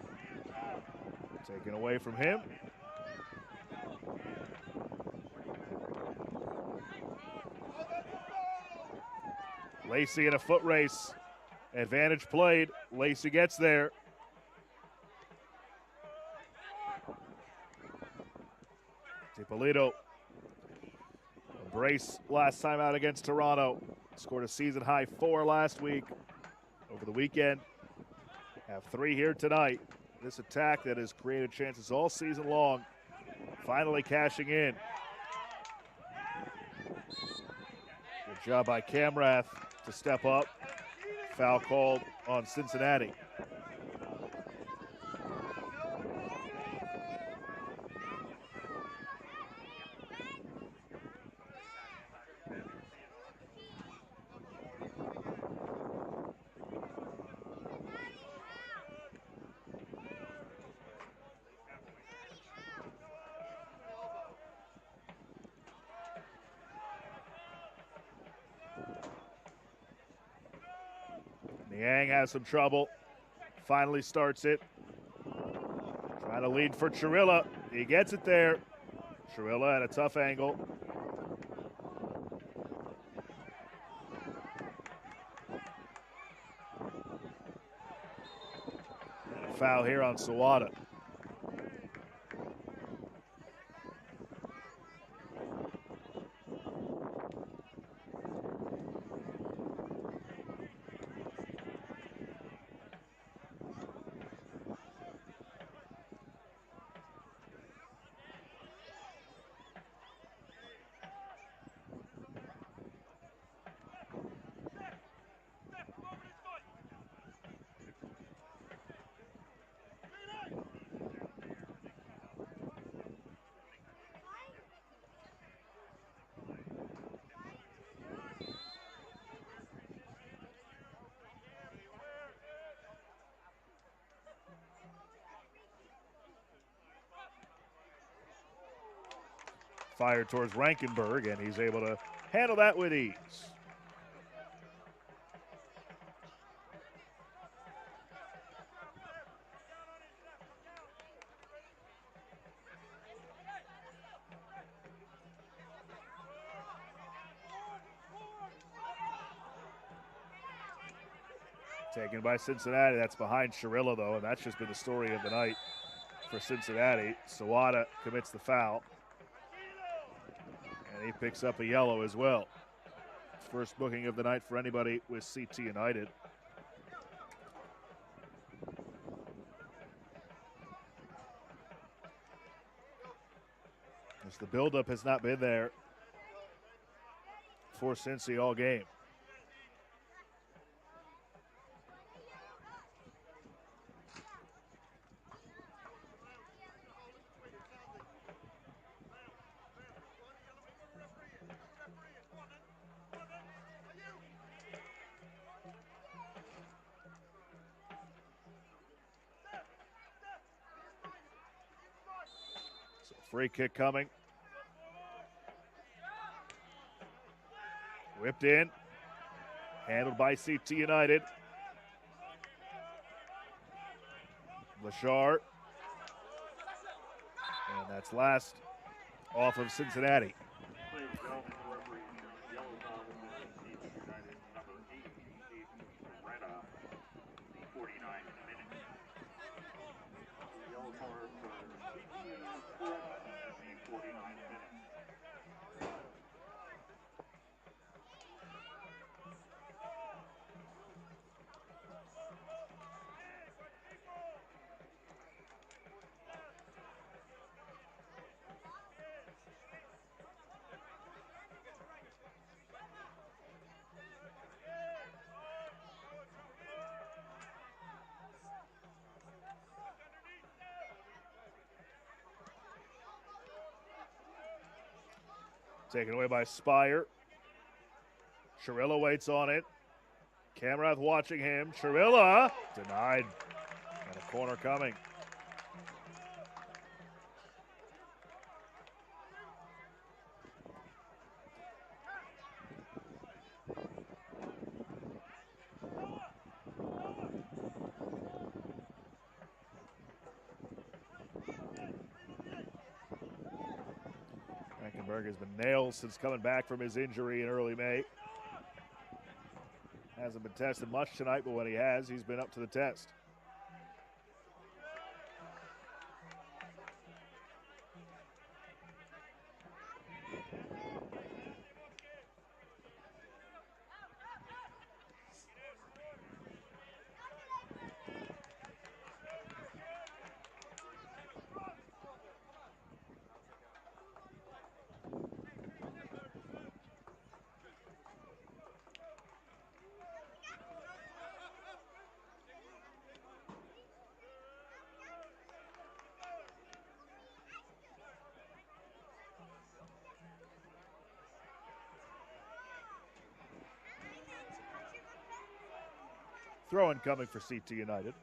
Taken away from him. Lacey in a foot race. Advantage played. Lacey gets there. DiPolito. A brace last time out against Toronto. Scored a season high 4 last week. Over the weekend. Have 3 here tonight. This attack that has created chances all season long. Finally cashing in. Good job by Camrath to step up. Foul called on Cincinnati. Niang has some trouble. Finally starts it. Trying to lead for Chirilla. He gets it there. Chirilla at a tough angle. And a foul here on Sawada. Fired towards Rankenberg, and he's able to handle that with ease. Taken by Cincinnati. That's behind Chirilla, though, and that's just been the story of the night for Cincinnati. Sawada commits the foul. And he picks up a yellow as well. First booking of the night for anybody with CT United. As the buildup has not been there for Cincy all game. Free kick coming. Whipped in. Handled by CT United. Lashar. And that's last off of Cincinnati. Taken away by Spire. Chirilla waits on it. Camerath watching him. Chirilla denied. And a corner coming. Frankenberg has been nailed since coming back from his injury in early May. Hasn't been tested much tonight, but when he has, he's been up to the test. Throw-in coming for CT United.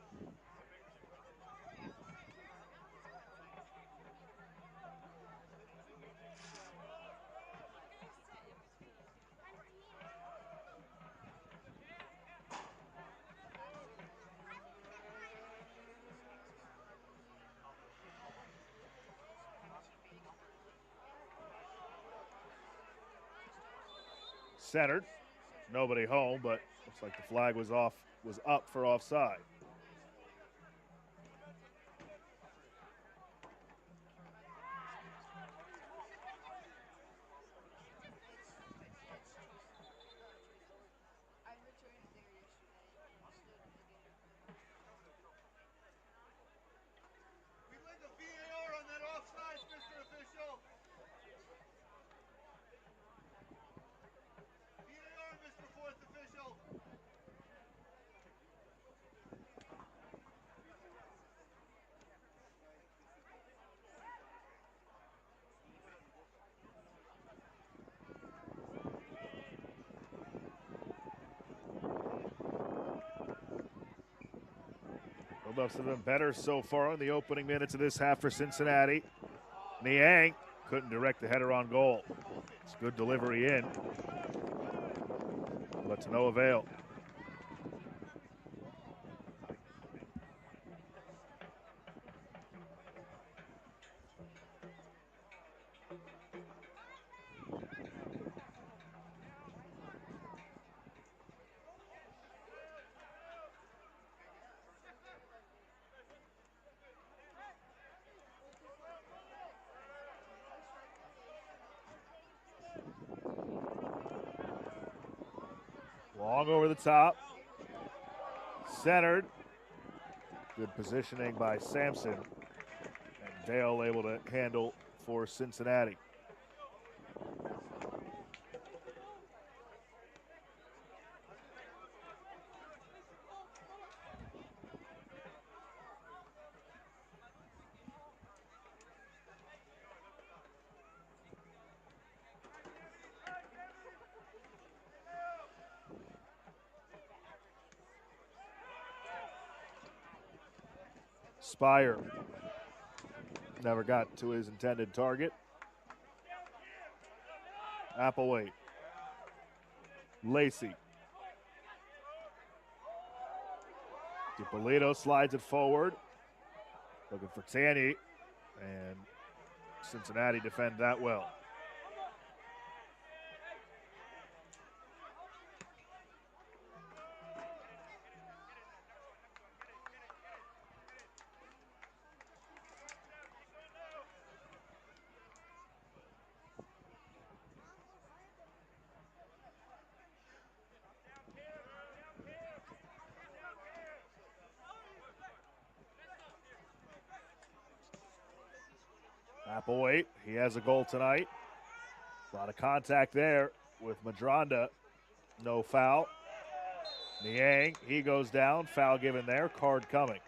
Centered. Nobody home, but looks like the flag was up for offside. We went to VAR on that offside, Mr. Official. VAR, Mr. Fourth Official. Bulldogs have been better so far in the opening minutes of this half for Cincinnati. Niang couldn't direct the header on goal. It's good delivery in, but to no avail. Long over the top. Centered. Good positioning by Sampson. And Dale able to handle for Cincinnati. Spire never got to his intended target. Applewhite. Lacey. DiPolito slides it forward. Looking for Tanny. And Cincinnati defend that well. Applewhite, he has a goal tonight. A lot of contact there with Madronda. No foul. Niang, he goes down. Foul given there. Card coming.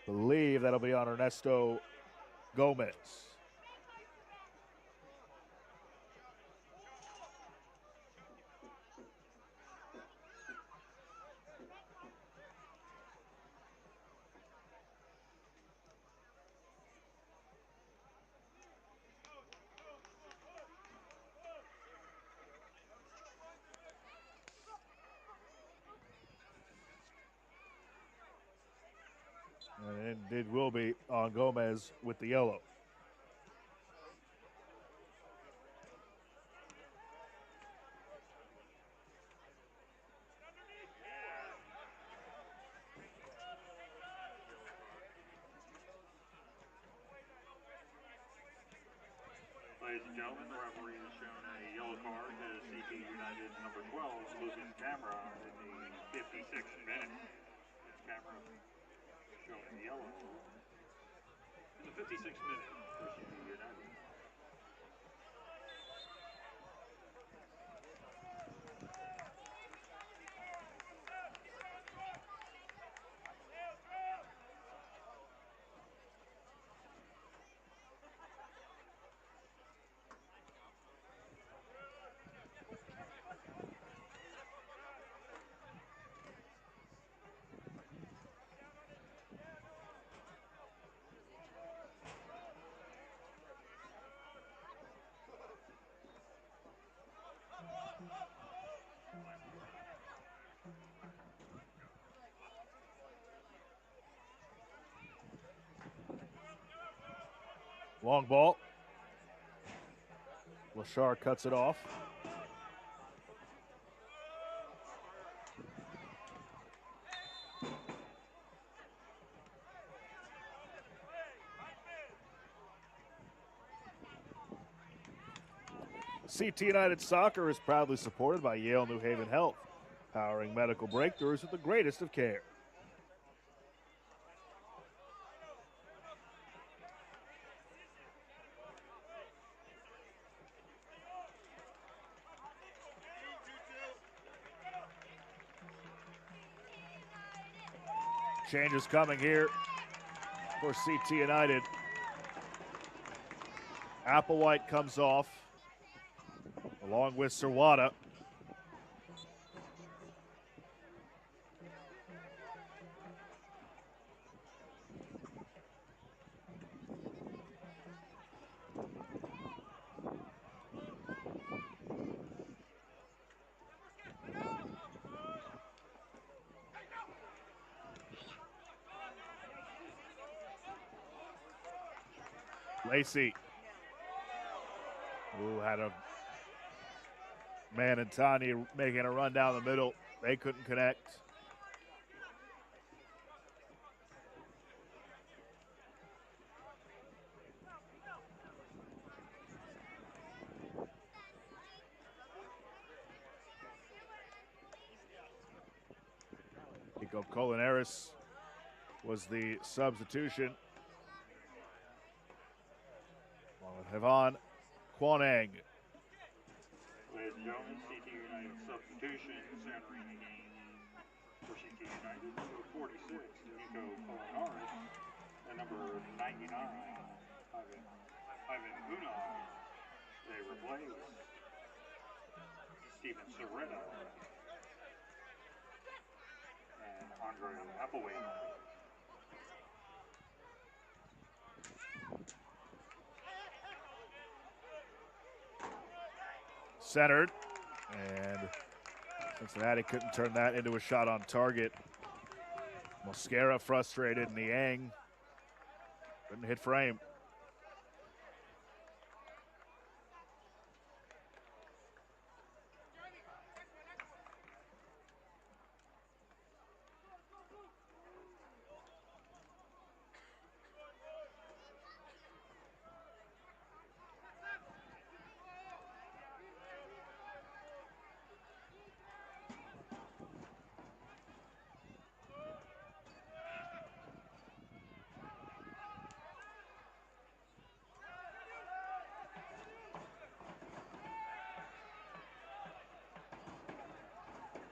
Believe that'll be on Ernesto Gomez. And it will be on Gomez with the yellow. Ladies and gentlemen, the referee has shown a yellow card to CT United number 12, Lucas Camera, in the 56th minute. It's Camera showing the yellow in the 56th minute for CT United. Long ball. Lashar cuts it off. CT United Soccer is proudly supported by Yale New Haven Health, powering medical breakthroughs with the greatest of care. Changes coming here for CT United. Applewhite comes off along with Serwada. Lacey, who had a man and Tani making a run down the middle. They couldn't connect. Nico Colinaris was the substitution. Along with Hevan Kwanang. Ladies and gentlemen, CT United substitution, centering the game for CT United, number 46, Nico Colinaris, and number 99, Ivan Unai. They replace Steven Soretta and Andre Applewhite. Centered, and Cincinnati couldn't turn that into a shot on target. Mosquera frustrated, Niang couldn't hit frame.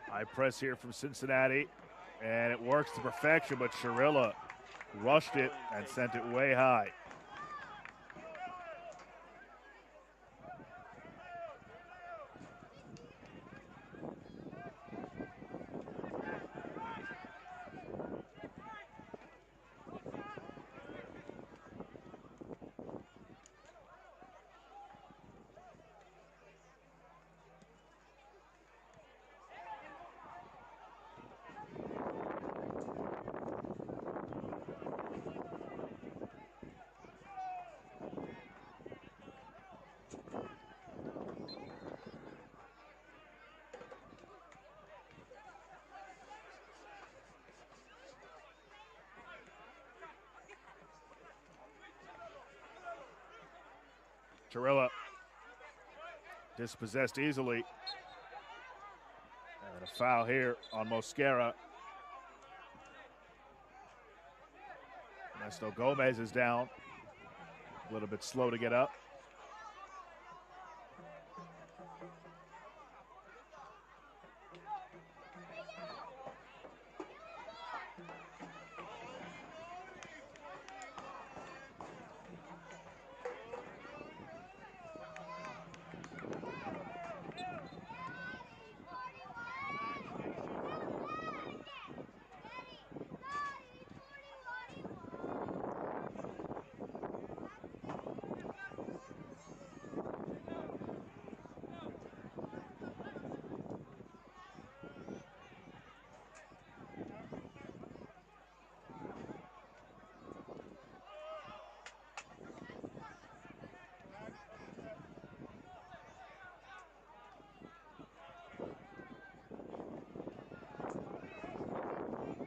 High press here from Cincinnati, and it works to perfection, but Sharilla rushed it and sent it way high. Torilla dispossessed easily. And a foul here on Mosquera. Ernesto Gomez is down. A little bit slow to get up.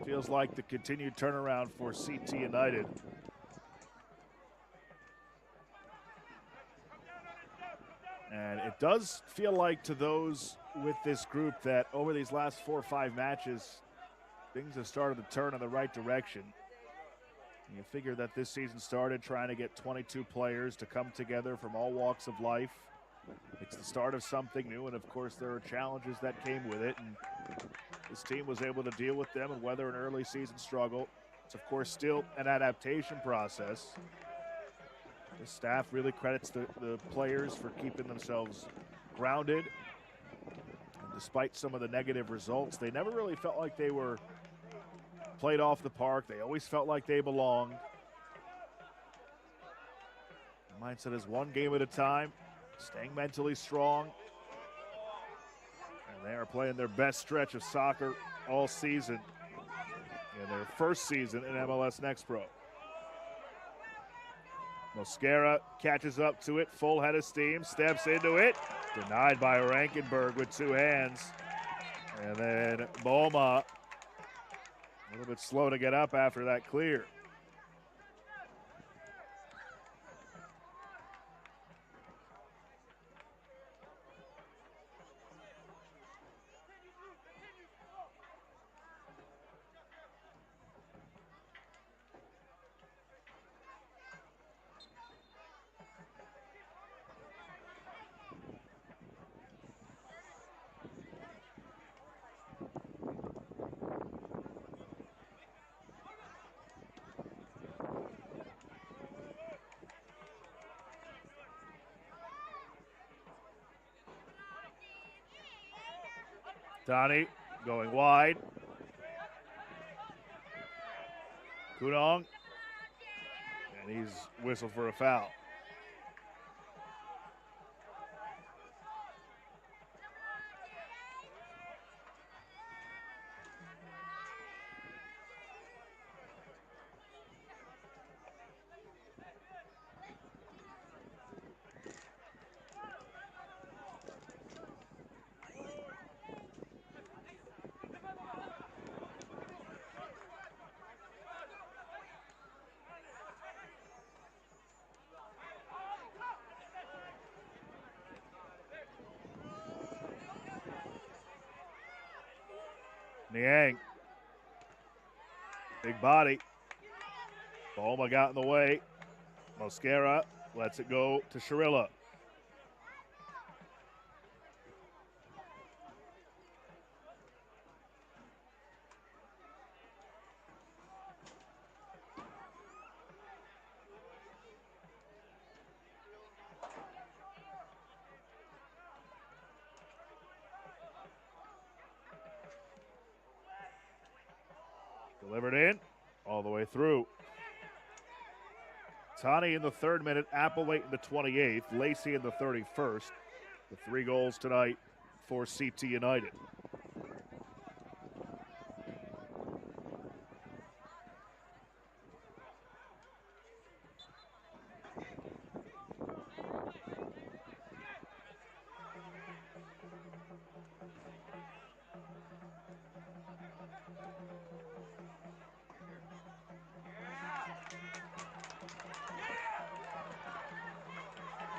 Feels like the continued turnaround for CT United. And it does feel like to those with this group that over these last 4 or 5 matches, things have started to turn in the right direction. You figure that this season started trying to get 22 players to come together from all walks of life. It's the start of something new, and of course there are challenges that came with it. And this team was able to deal with them and weather an early season struggle. It's of course still an adaptation process. The staff really credits the players for keeping themselves grounded. And despite some of the negative results, they never really felt like they were played off the park. They always felt like they belonged. The mindset is one game at a time, staying mentally strong. And they are playing their best stretch of soccer all season in their first season in MLS Next Pro. Mosquera catches up to it, full head of steam, steps into it. Denied by Rankenberg with 2 hands. And then Boma, a little bit slow to get up after that clear. Donnie going wide. Kudong. And he's whistled for a foul. Niang. Big body. Boma got in the way. Mosquera lets it go to Shirilla. Delivered in, all the way through. Tani in the 3rd minute, Applewhite in the 28th, Lacey in the 31st. The 3 goals tonight for CT United.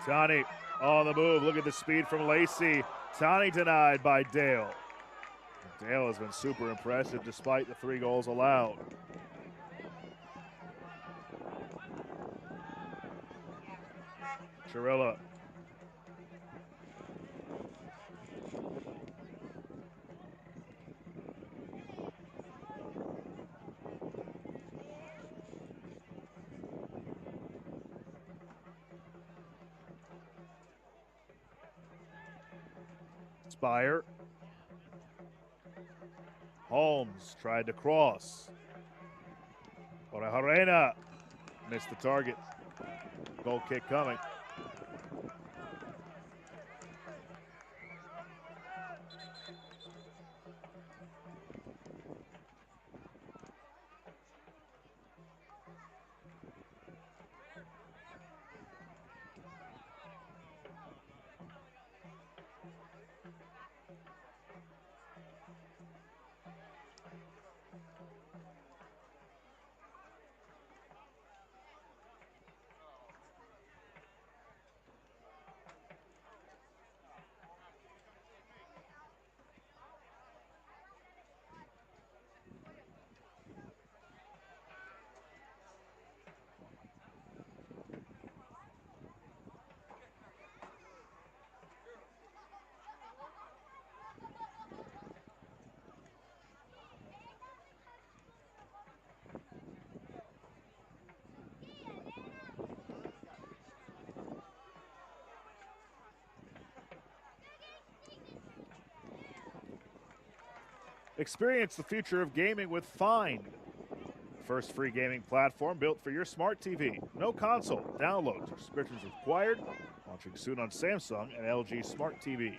Tani on the move. Look at the speed from Lacey. Tani denied by Dale. Dale has been super impressive despite the 3 goals allowed. Chirilla. Spire. Holmes tried to cross. Orejarena missed the target. Goal kick coming. Experience the future of gaming with Find. First free gaming platform built for your smart TV. No console. Download. Subscriptions required. Launching soon on Samsung and LG smart TVs.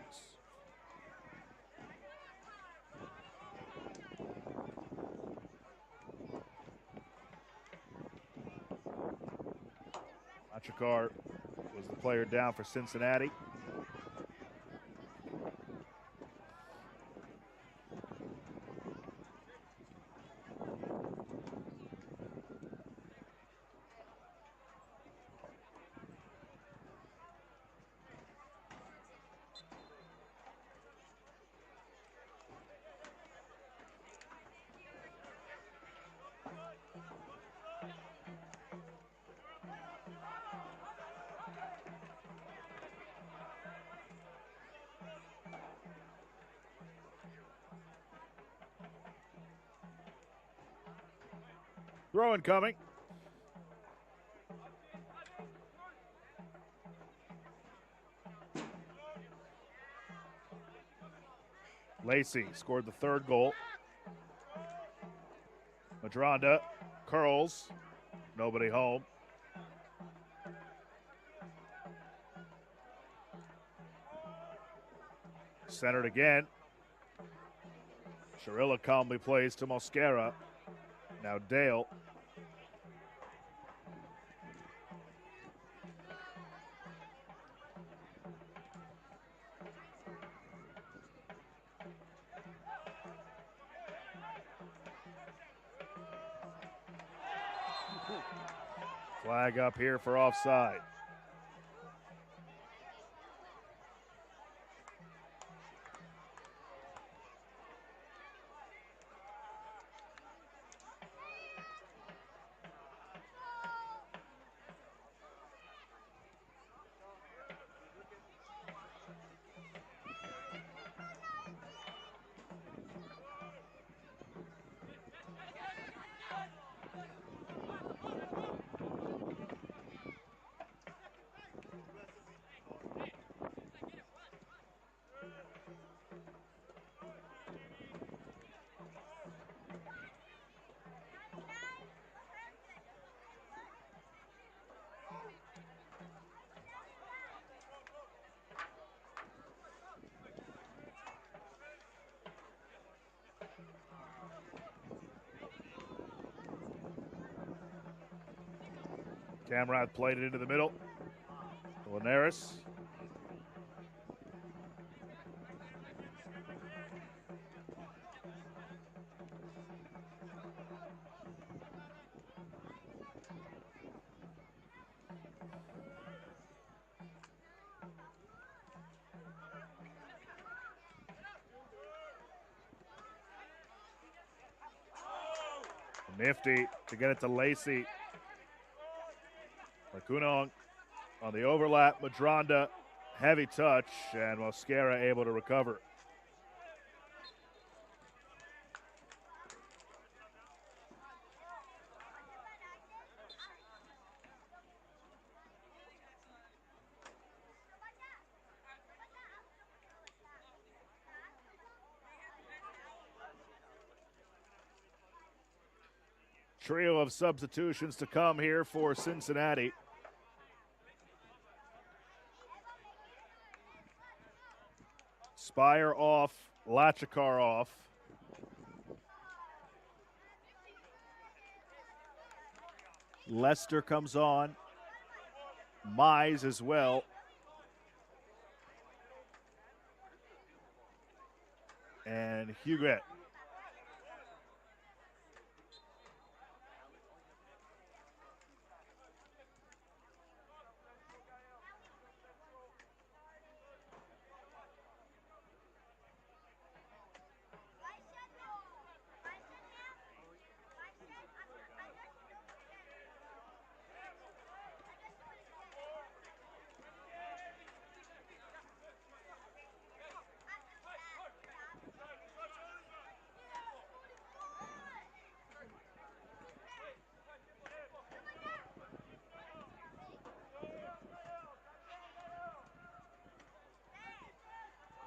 Achikar was the player down for Cincinnati. Throw incoming. Lacey scored the 3rd goal. Madronda curls. Nobody home. Centered again. Chirilla calmly plays to Mosquera. Now Dale. Flag up here for offside. Camrad played it into the middle. Linares. Nifty to get it to Lacey. Lakunong on the overlap. Madronda, heavy touch, and Mosquera able to recover. Trio of substitutions to come here for Cincinnati. Spire off, Lachakar off. Lester comes on. Mize as well. And Huguet.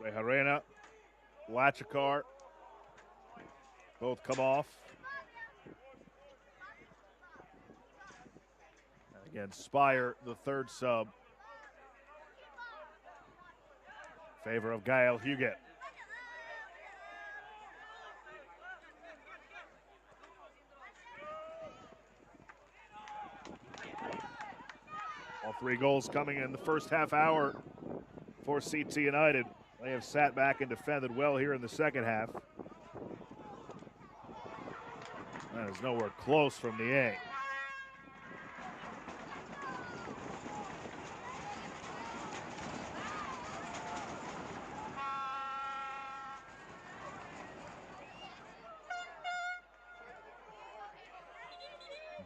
Rejarena, Lachakar, both come off. And again, Spire, the third sub. Favor of Gael Huguet. All three goals coming in the first half hour for CT United. They have sat back and defended well here in the second half. That is nowhere close from Niang.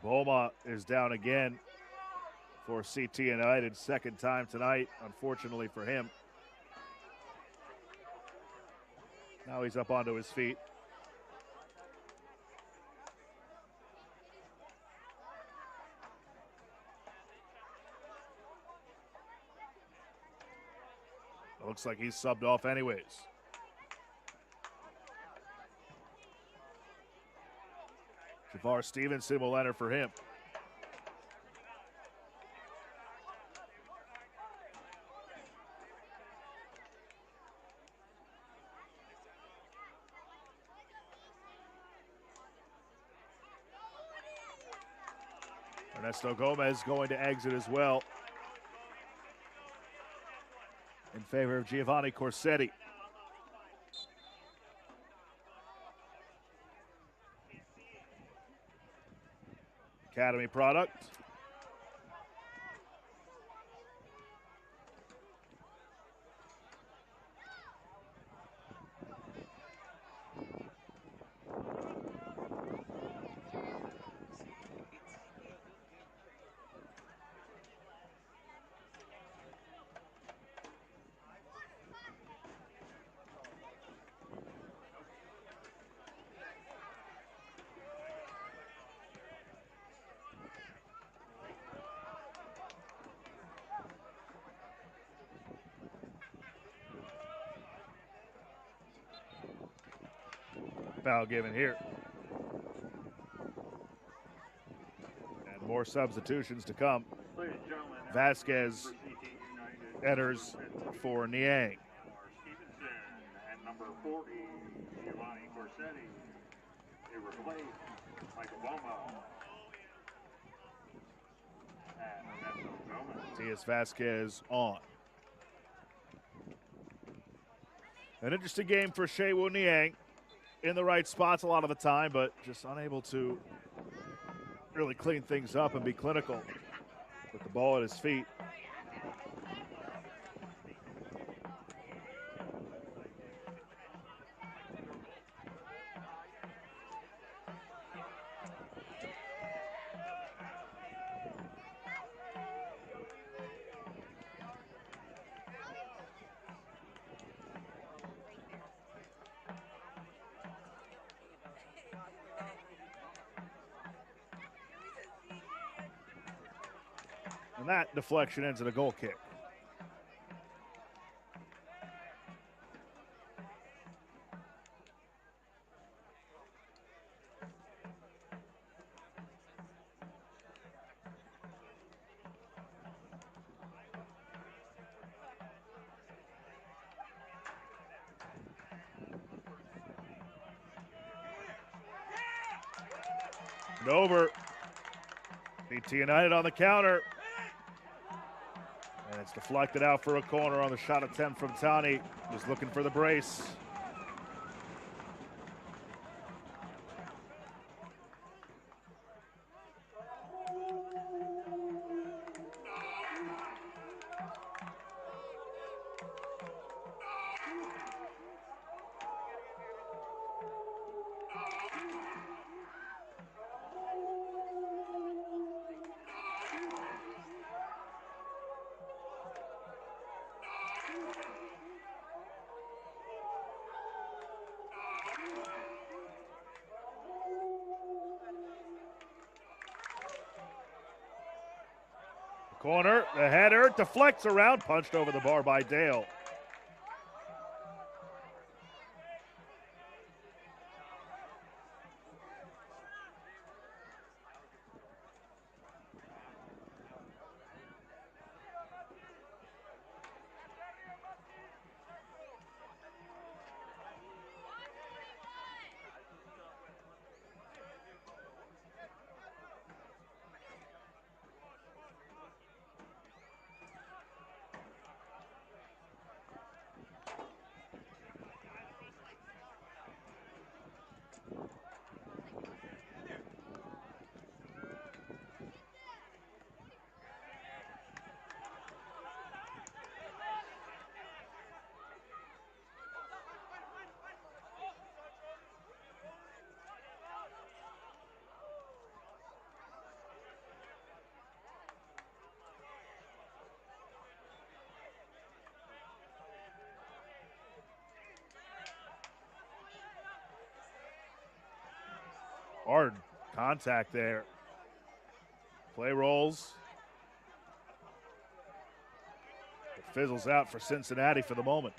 Boma is down again for CT United, second time tonight, unfortunately for him. Now he's up onto his feet. It looks like he's subbed off anyways. Javar Stevenson will enter for him. Ernesto Gomez going to exit as well in favor of Giovanni Corsetti. Academy product. Foul given here. And more substitutions to come. Vasquez enters for Niang. Stevenson and number 40, Giovanni Corsetti. They replace Michael Boma and Ernesto Gomez. Matias Vasquez on. An interesting game for Shewoo Niang. In the right spots a lot of the time, but just unable to really clean things up and be clinical with the ball at his feet. And that deflection ends in a goal kick. Over. BT United on the counter. And it's deflected out for a corner on the shot attempt from Tani. Just looking for the brace. Corner, the header, deflects around, punched over the bar by Dale. Hard contact there. Play rolls. It fizzles out for Cincinnati for the moment.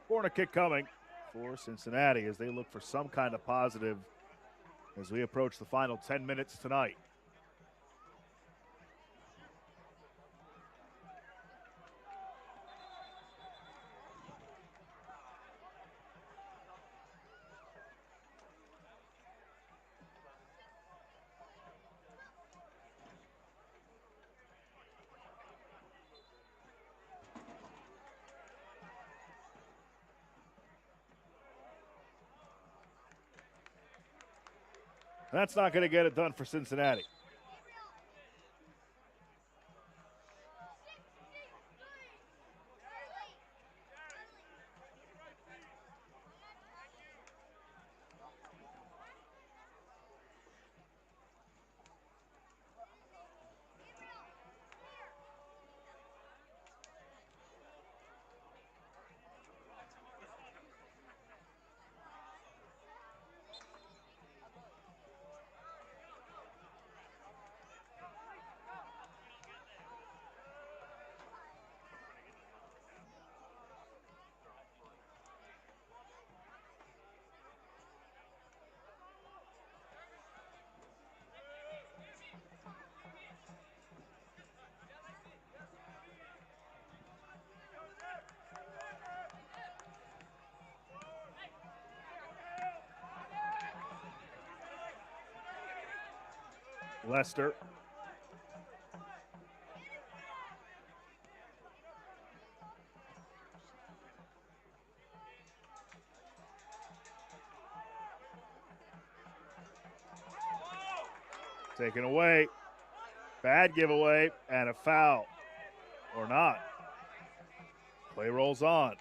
Corner kick coming for Cincinnati as they look for some kind of positive as we approach the final 10 minutes tonight. That's not going to get it done for Cincinnati. Lester. Taken away. Bad giveaway and a foul. Or not. Play rolls on.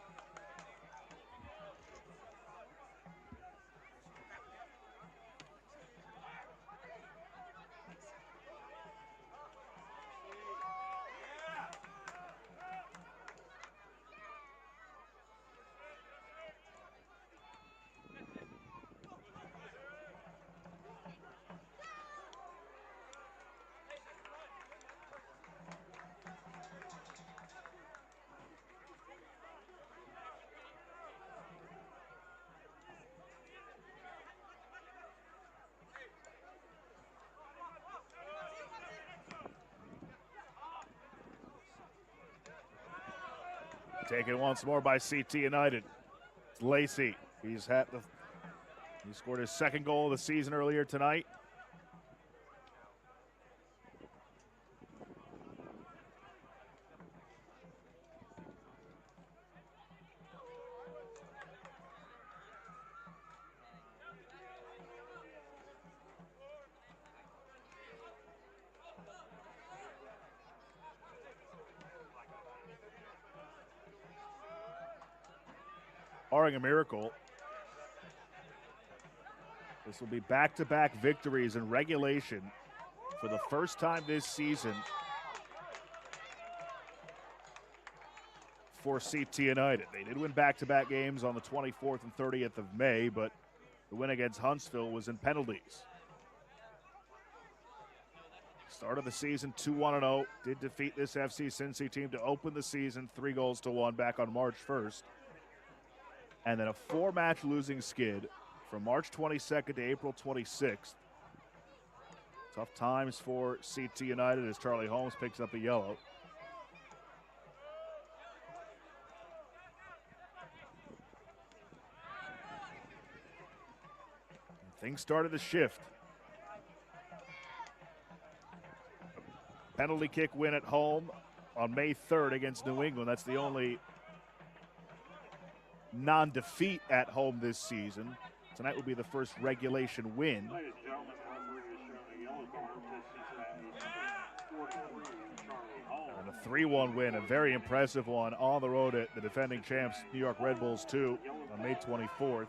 Taken once more by CT United. It's Lacey. He scored his second goal of the season earlier tonight. Barring a miracle, this will be back-to-back victories in regulation for the first time this season for CT United. They did win back-to-back games on the 24th and 30th of May, but the win against Huntsville was in penalties. Start of the season 2-1-0, did defeat this FC Cincy team to open the season 3-1 back on March 1st. And then a 4-match losing skid from March 22nd to April 26th. Tough times for CT United as Charlie Holmes picks up a yellow. And things started to shift. Penalty kick win at home on May 3rd against New England. That's the only non-defeat at home this season. Tonight will be the first regulation win. And a 3-1 win, a very impressive one on the road at the defending champs, New York Red Bulls 2 on May 24th.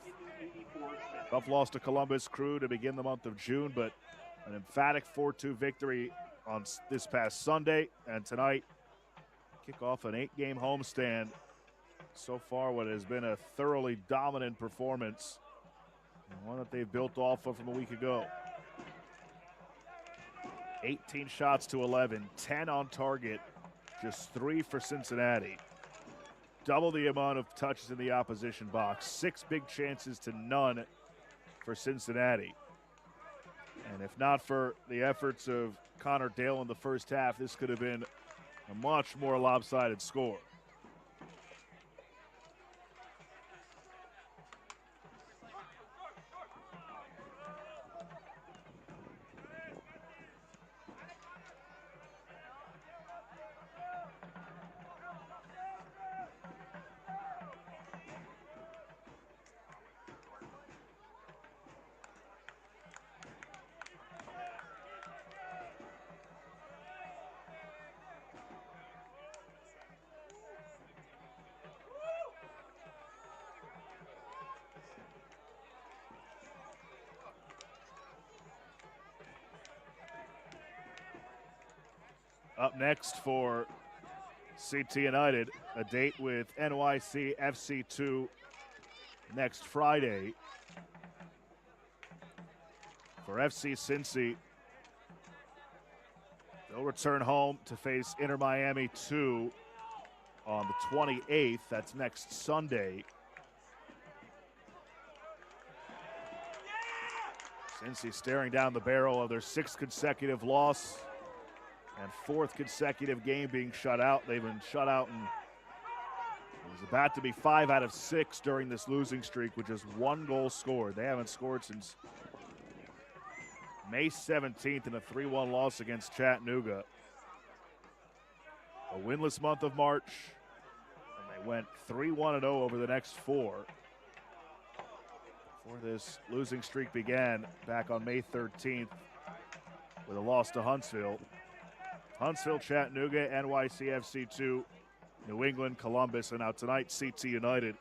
Tough loss to Columbus Crew to begin the month of June, but an emphatic 4-2 victory on this past Sunday. And tonight, kick off an 8-game homestand. So far, what has been a thoroughly dominant performance, and one that they've built off of from a week ago. 18 shots to 11, 10 on target, just 3 for Cincinnati. Double the amount of touches in the opposition box, 6 big chances to none for Cincinnati. And if not for the efforts of Connor Dale in the first half, this could have been a much more lopsided score. Up next for CT United, a date with NYC FC2 next Friday. For FC Cincy, they'll return home to face Inter Miami 2 on the 28th. That's next Sunday. Cincy staring down the barrel of their 6th consecutive loss and 4th consecutive game being shut out. They've been shut out, and it was about to be 5 out of 6 during this losing streak with just 1 goal scored. They haven't scored since May 17th in a 3-1 loss against Chattanooga. A winless month of March, and they went 3-1-0 over the next 4. Before this losing streak began back on May 13th with a loss to Huntsville. Huntsville, Chattanooga, NYCFC2, New England, Columbus, and now tonight CT United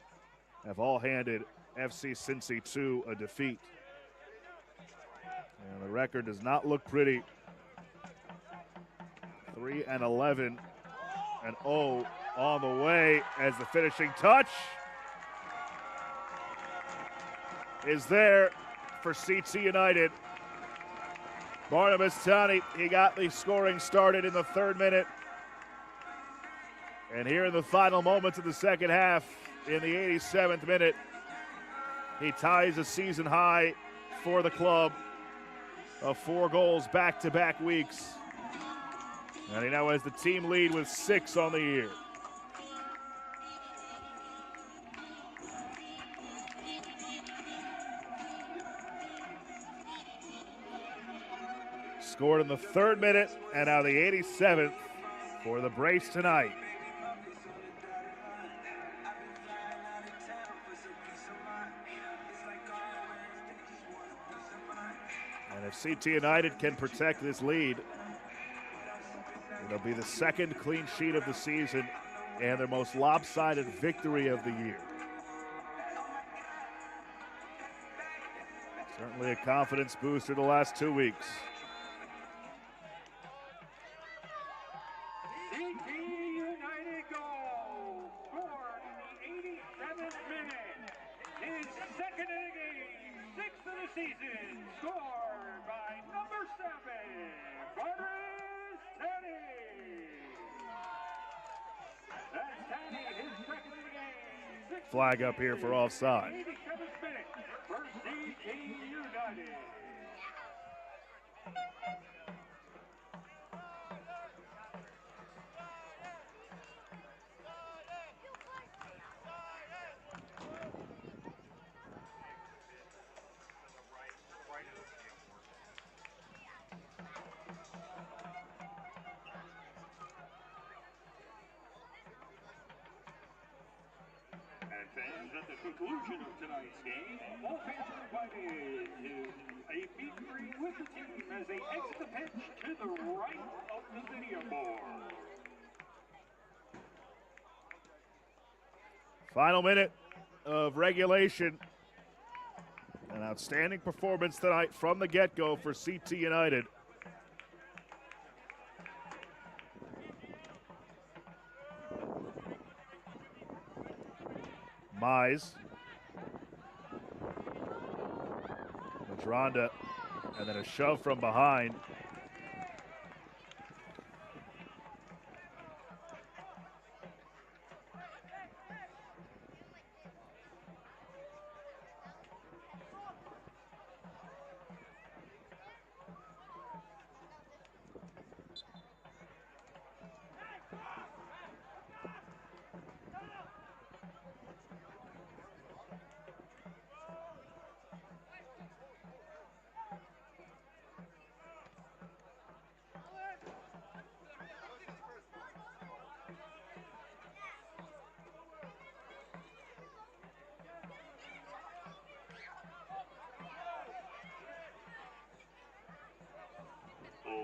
have all handed FC Cincy 2 a defeat. And the record does not look pretty. 3-11 and 0 on the way as the finishing touch is there for CT United. Barnabas Tani, he got the scoring started in the 3rd minute. And here in the final moments of the second half, in the 87th minute, he ties a season high for the club of 4 goals back-to-back weeks. And he now has the team lead with 6 on the year. Scored in the 3rd minute and now the 87th for the Braves tonight. And if CT United can protect this lead, it'll be the 2nd clean sheet of the season and their most lopsided victory of the year. Certainly a confidence booster the last 2 weeks. CT United goal scored in the 87th minute. His 2nd of the game, 6th of the season, scored by number 7, Teddy. That's Teddy, his 2nd of the game. Flag up here for offside. 87th minute for CT United. And fans, at the conclusion of tonight's game, all fans are invited to a meet and greet with the team as they exit the pitch to the right of the video board. Final minute of regulation. An outstanding performance tonight from the get-go for CT United. Mize. Madronda. And then a shove from behind.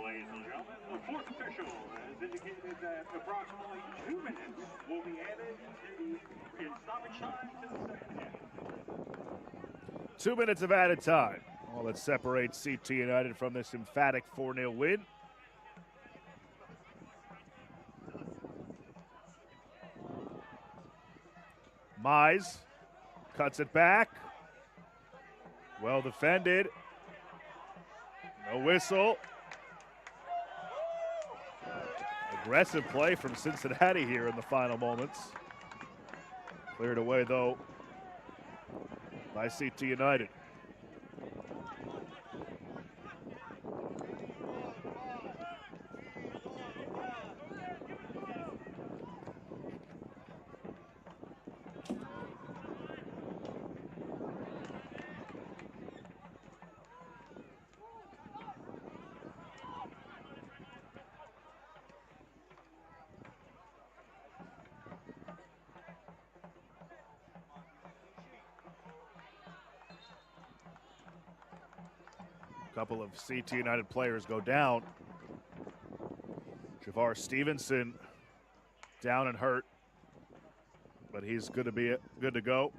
Ladies and gentlemen, the 4th official has indicated that approximately 2 minutes will be added in stoppage time to the 2nd half. 2 minutes of added time. All that separates CT United from this emphatic 4-0 win. Mize cuts it back. Well defended. No whistle. Aggressive play from Cincinnati here in the final moments. Cleared away, though, by CT United. Couple of CT United players go down. Javar Stevenson down and hurt, but he's good to go.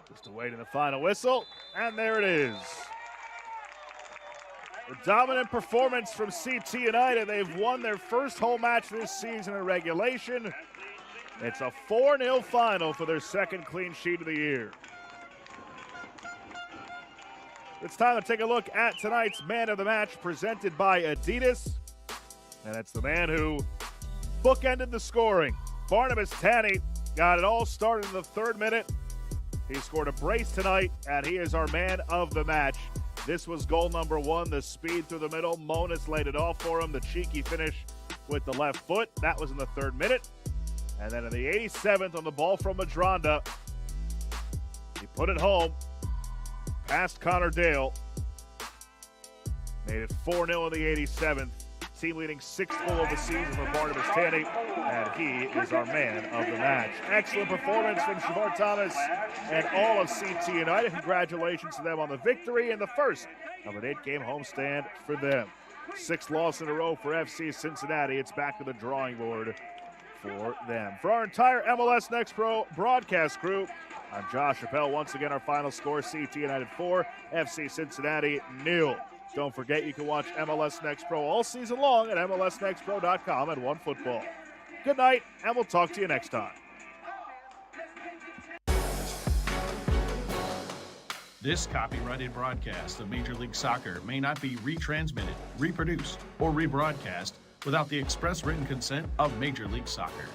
Just awaiting the final whistle, and there it is. The dominant performance from CT United. They've won their first home match this season in regulation. It's a 4-0 final for their second clean sheet of the year. It's time to take a look at tonight's man of the match presented by Adidas. And it's the man who bookended the scoring. Barnabas Tanny got it all started in the 3rd minute. He scored a brace tonight, and he is our man of the match. This was goal number 1, the speed through the middle. Monas laid it off for him, the cheeky finish with the left foot. That was in the 3rd minute. And then in the 87th on the ball from Madronda, he put it home, past Connor Dale. Made it 4-0 in the 87th. Team leading 6th goal of the season for Barnabas Tanny, and he is our man of the match. Excellent performance from Shavar Thomas and all of CT United. Congratulations to them on the victory and the first of an 8-game homestand for them. 6th loss in a row for FC Cincinnati. It's back to the drawing board for them. For our entire MLS Next Pro broadcast crew, I'm Josh Appel. Once again, our final score, CT United 4, FC Cincinnati 0. Don't forget, you can watch MLS Next Pro all season long at MLSNextPro.com and OneFootball. Good night, and we'll talk to you next time. This copyrighted broadcast of Major League Soccer may not be retransmitted, reproduced, or rebroadcast without the express written consent of Major League Soccer.